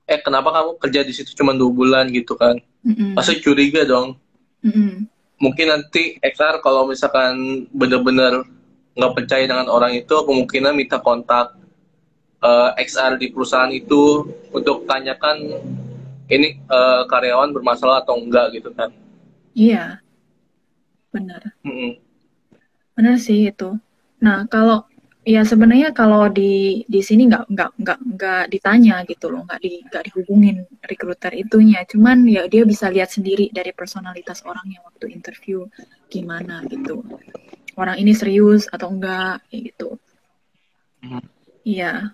kenapa kamu kerja di situ cuma 2 bulan gitu kan. Mm-mm. Pasti curiga dong. Mm-mm. Mungkin nanti XR kalau misalkan bener-bener nggak percaya dengan orang itu, kemungkinan minta kontak XR di perusahaan itu untuk tanyakan ini karyawan bermasalah atau enggak gitu kan. Iya, benar. Mm-mm. Benar sih itu. Nah, kalau ya sebenarnya kalau di sini nggak ditanya gitu loh, nggak dihubungin recruiter itunya. Cuman ya dia bisa lihat sendiri dari personalitas orangnya waktu interview gimana gitu. Orang ini serius atau enggak kayak gitu. Mhm. Iya,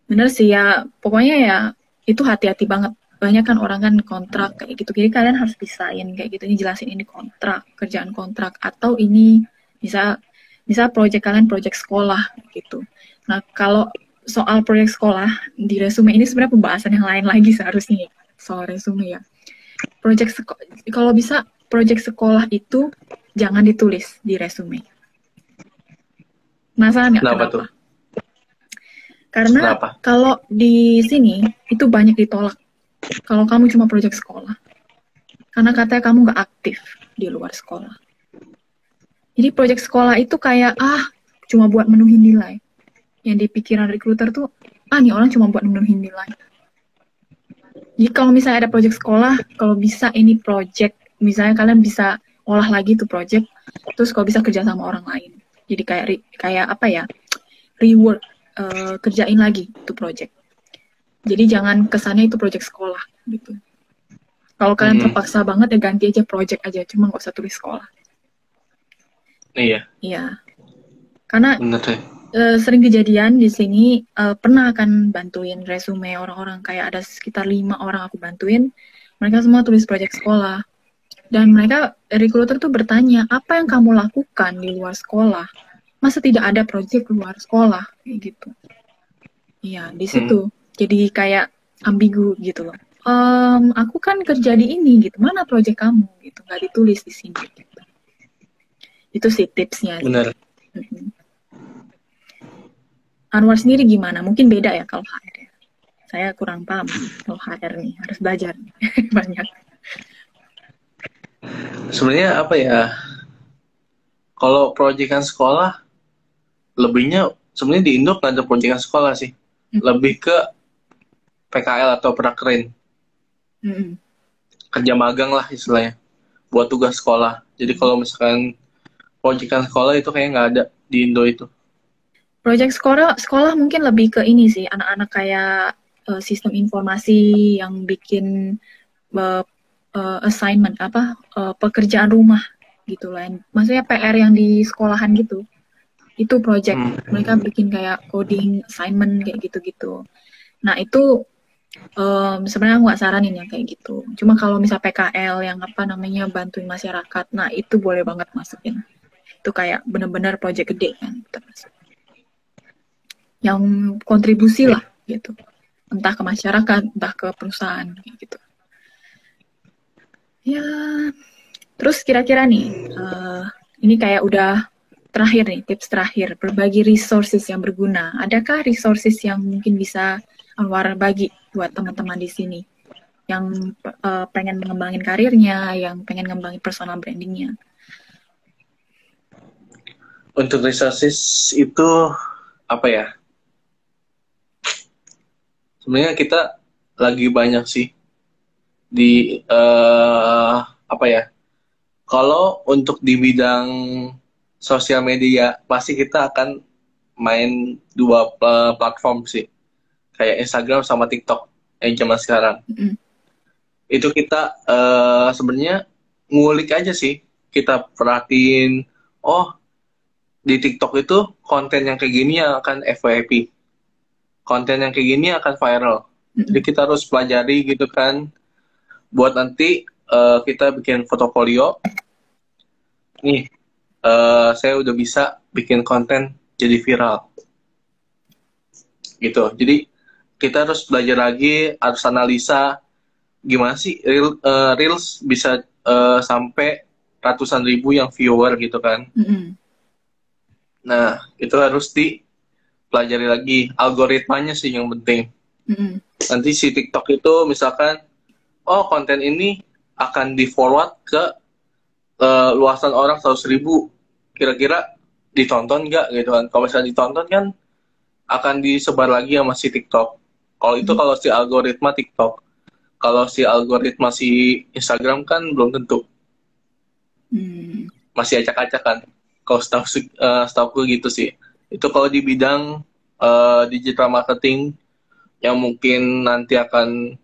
benar sih ya. Pokoknya ya itu hati-hati banget. Banyak kan orang kan kontrak kayak gitu. Jadi kalian harus bisain kayak gitu. Ini jelasin ini kontrak, kerjaan kontrak atau ini bisa bisa proyek kalian proyek sekolah gitu. Nah, kalau soal proyek sekolah di resume ini sebenarnya pembahasan yang lain lagi seharusnya soal resume ya. Kalau bisa proyek sekolah itu jangan ditulis di resume. Penasaran nggak Kenapa kenapa? tuh? Karena Kenapa? kalau di sini itu banyak ditolak kalau kamu cuma proyek sekolah. Karena katanya kamu nggak aktif di luar sekolah. Jadi proyek sekolah itu kayak, cuma buat menuhin nilai. Yang di pikiran recruiter tuh, nih orang cuma buat menuhin nilai. Jadi kalau misalnya ada proyek sekolah, kalau bisa ini proyek, misalnya kalian bisa olah lagi tuh proyek, terus kalau bisa kerja sama orang lain. Jadi kayak apa ya, reward, kerjain lagi tuh proyek. Jadi jangan kesannya itu proyek sekolah gitu. Kalau kalian terpaksa banget ya ganti aja proyek aja, cuma nggak usah tulis sekolah. Iya. Iya. Karena Bener deh. sering kejadian di sini pernah akan bantuin resume orang-orang kayak ada sekitar 5 orang aku bantuin, mereka semua tulis proyek sekolah. Dan mereka recruiter tuh bertanya, apa yang kamu lakukan di luar sekolah? Masa tidak ada proyek luar sekolah kayak gitu. Iya, di situ. Jadi kayak ambigu gitu loh. Aku kan kerja di ini gitu. Mana proyek kamu gitu? Nggak ditulis di sini. Gitu. Itu sih tipsnya. Bener. Anwar sendiri gimana? Mungkin beda ya kalau HR ya. Saya kurang paham kalau HR nih. Harus belajar nih. Banyak. Sebenarnya apa ya? Kalau proyekan sekolah, lebihnya sebenarnya di Indo nggak ada proyekan sekolah sih. Lebih ke PKL atau prakerin. Kerja magang lah istilahnya. Buat tugas sekolah. Jadi kalau misalkan proyekan sekolah itu kayak nggak ada di Indo itu. Proyek sekolah mungkin lebih ke ini sih. Anak-anak kayak sistem informasi yang bikin assignment pekerjaan rumah gitu lah. Maksudnya PR yang di sekolahan gitu. Itu project. Mereka bikin kayak coding assignment kayak gitu-gitu. Nah, itu sebenarnya aku nggak saranin yang kayak gitu. Cuma kalau misal PKL yang bantuin masyarakat, nah itu boleh banget masukin. itu kayak benar-benar project gede kan, terus yang kontribusi lah gitu, entah ke masyarakat, entah ke perusahaan kayak gitu. Ya, terus kira-kira nih, ini kayak udah terakhir nih, tips terakhir, berbagi resources yang berguna. Adakah resources yang mungkin bisa Anwar bagi buat teman-teman di sini yang pengen mengembangin karirnya, yang pengen ngembangin personal brandingnya? Untuk resources itu apa ya? Sebenarnya kita lagi banyak sih di apa ya? Kalau untuk di bidang sosial media pasti kita akan main dua platform sih, kayak Instagram sama TikTok yang zaman sekarang. Itu kita sebenarnya ngulik aja sih, kita perhatiin, oh di TikTok itu konten yang kayak gini yang akan FYP, konten yang kayak gini akan viral. Jadi kita harus pelajari gitu kan, buat nanti kita bikin portofolio. Nih, saya udah bisa bikin konten jadi viral. Gitu. Jadi kita harus belajar lagi, harus analisa gimana sih Reels bisa sampai ratusan ribu yang viewer gitu kan. Nah, itu harus dipelajari lagi. Algoritmanya sih yang penting. Nanti si TikTok itu misalkan, oh konten ini akan di-forward ke luasan orang 100.000. Kira-kira ditonton nggak gitu kan. Kalau misalnya ditonton kan akan disebar lagi sama si TikTok. Kalau itu kalau si algoritma TikTok. Kalau si algoritma si Instagram kan belum tentu. Masih acak-acakan. Kalau setahu gitu sih. Itu kalau di bidang digital marketing yang mungkin nanti akan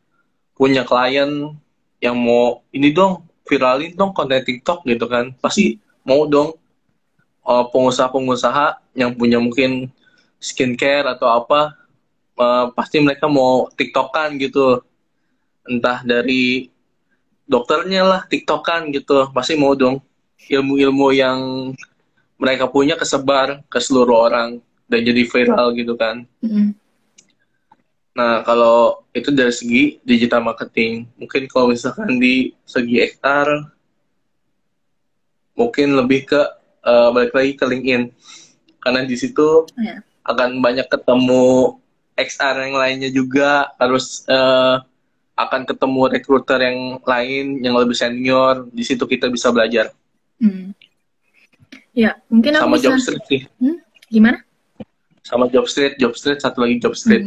punya klien yang mau ini dong, viralin dong konten TikTok gitu kan. Pasti mau dong pengusaha-pengusaha yang punya mungkin skincare atau apa, pasti mereka mau TikTokan gitu. Entah dari dokternya lah TikTokan gitu, pasti mau dong ilmu-ilmu yang mereka punya kesebar ke seluruh orang dan jadi viral gitu kan. Nah, kalau itu dari segi digital marketing. Mungkin kalau misalkan di segi XR, mungkin lebih ke balik lagi ke LinkedIn. Karena di situ akan banyak ketemu XR yang lainnya juga, harus akan ketemu recruiter yang lain yang lebih senior. Di situ kita bisa belajar. Ya, mungkin aku sama bisa... Jobstreet sih. Gimana? Sama Jobstreet, satu lagi Jobstreet.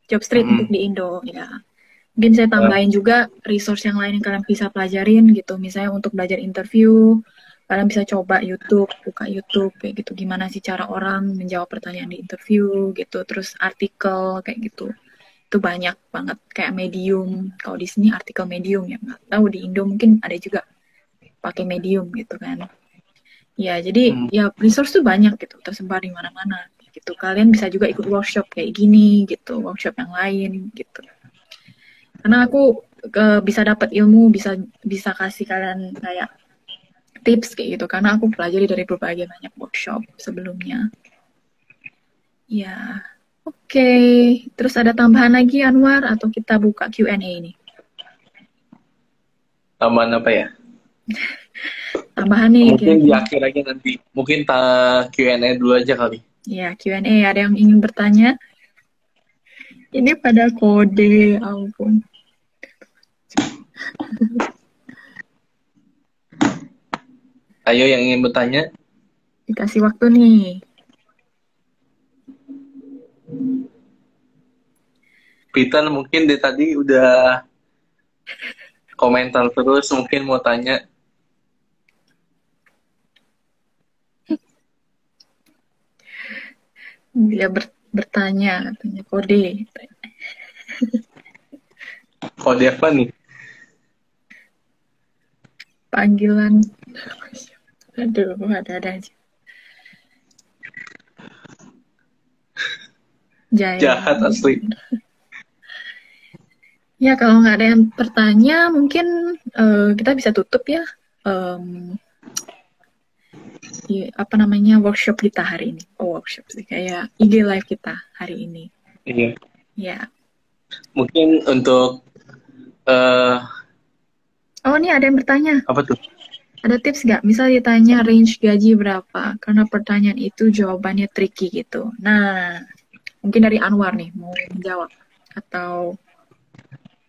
Jobstreet untuk di Indo, ya. Mungkin saya tambahin juga resource yang lain yang kalian bisa pelajarin gitu. Misalnya untuk belajar interview, kalian bisa coba YouTube, buka YouTube kayak gitu. Gimana sih cara orang menjawab pertanyaan di interview gitu. Terus artikel kayak gitu. Itu banyak banget kayak Medium. Kalau di sini artikel Medium ya, nggak tahu di Indo mungkin ada juga pakai Medium gitu kan. Ya, jadi ya resource tuh banyak gitu, tersebar di mana-mana gitu. Kalian bisa juga ikut workshop kayak gini gitu, workshop yang lain gitu. Karena aku bisa dapat ilmu, bisa kasih kalian kayak tips kayak gitu. Karena aku pelajari dari berbagai banyak workshop sebelumnya. Ya, oke. Terus ada tambahan lagi Anwar atau kita buka Q&A ini? Tambahan apa ya? Tambahan nih. Mungkin di akhir aja nanti. Mungkin Q&A dulu aja kali. Ya, Q&A. Ada yang ingin bertanya? Ini pada kode, ampun. Ayo yang ingin bertanya. Dikasih waktu nih. Peter mungkin dari tadi udah komentar terus, mungkin mau tanya. Dia bertanya, tanya kode. Kode apa nih? Panggilan. Aduh, ada aja. Jahat asli. Ya, kalau nggak ada yang bertanya, mungkin kita bisa tutup ya. apa namanya workshop kita hari ini. Oh, workshop sih kayak IG live kita hari ini. Iya. Ya. Mungkin untuk Oh, ini ada yang bertanya. apa tuh? Ada tips nggak? Misal ditanya range gaji berapa? Karena pertanyaan itu jawabannya tricky gitu. Nah, mungkin dari Anwar nih mau menjawab atau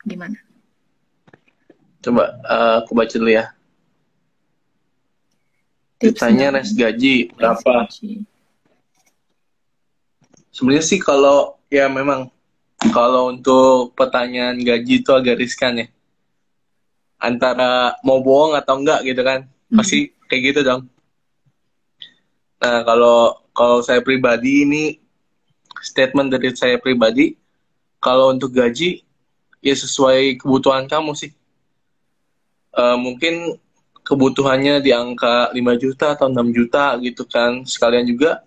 gimana? Coba aku baca dulu ya. Tips Ditanya range gaji berapa? Sebenarnya sih kalau ya memang kalau untuk pertanyaan gaji itu agak riskan ya. Antara mau bohong atau enggak gitu kan. Pasti kayak gitu dong. Nah, kalau saya pribadi ini statement dari saya pribadi, kalau untuk gaji ya sesuai kebutuhan kamu sih. Mungkin kebutuhannya di angka 5 juta atau 6 juta gitu kan. Sekalian juga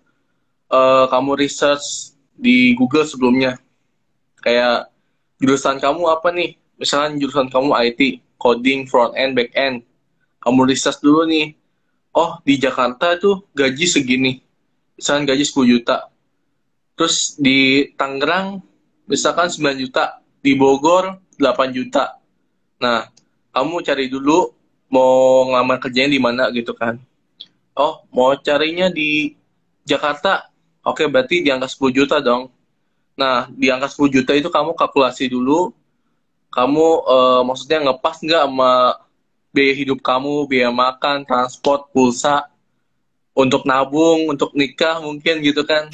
kamu research di Google sebelumnya. Kayak jurusan kamu apa nih? Misalnya jurusan kamu IT, coding, front end, back end. Kamu research dulu nih. Oh, di Jakarta tuh gaji segini. Misalnya gaji 10 juta. Terus di Tangerang misalkan 9 juta. Di Bogor 8 juta. Nah, kamu cari dulu mau ngelamar kerjanya di mana gitu kan. Oh, mau carinya di Jakarta. Oke, berarti di angka 10 juta dong. Nah, di angka 10 juta itu kamu kalkulasi dulu. Kamu maksudnya ngepas nggak sama biaya hidup kamu, biaya makan, transport, pulsa, untuk nabung, untuk nikah mungkin gitu kan.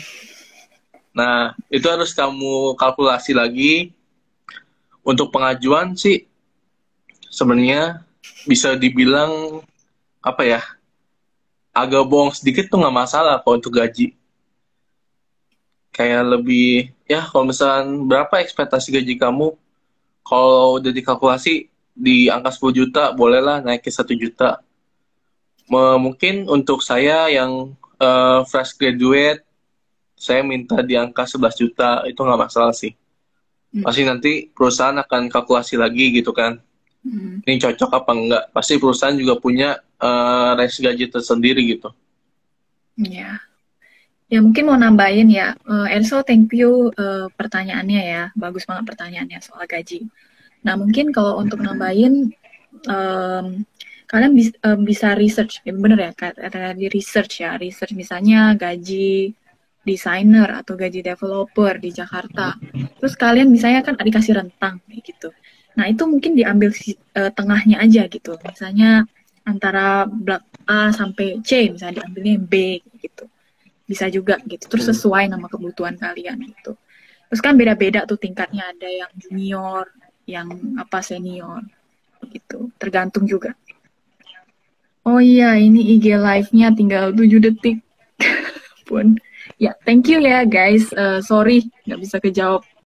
Nah, itu harus kamu kalkulasi lagi. Untuk pengajuan sih, sebenarnya bisa dibilang, apa ya, agak bohong sedikit tuh nggak masalah kalau untuk gaji. Kayak lebih, ya kalau misalnya berapa ekspektasi gaji kamu, kalau udah dikalkulasi di angka 10 juta, bolehlah naik ke 1 juta. Mungkin untuk saya yang fresh graduate, saya minta di angka 11 juta, itu nggak masalah sih. Pasti nanti perusahaan akan kalkulasi lagi gitu kan. Ini cocok apa enggak. Pasti perusahaan juga punya range gaji tersendiri gitu. Ya. Ya mungkin mau nambahin ya. Enzo, thank you pertanyaannya ya. Bagus banget pertanyaannya soal gaji. Nah, mungkin kalau untuk nambahin, kalian bisa research, ya bener ya, kata di research ya, research misalnya gaji desainer atau gaji developer di Jakarta. Terus kalian misalnya kan dikasih rentang kayak gitu. Nah, itu mungkin diambil tengahnya aja gitu. Misalnya antara blok A sampai C, misalnya diambilnya B gitu. Bisa juga gitu. Terus sesuai nama kebutuhan kalian gitu. Terus kan beda-beda tuh tingkatnya, ada yang junior, yang apa senior gitu. Tergantung juga. Oh iya, ini IG live-nya tinggal 7 detik. Pun. Ya, thank you ya guys. Sorry, nggak bisa kejawab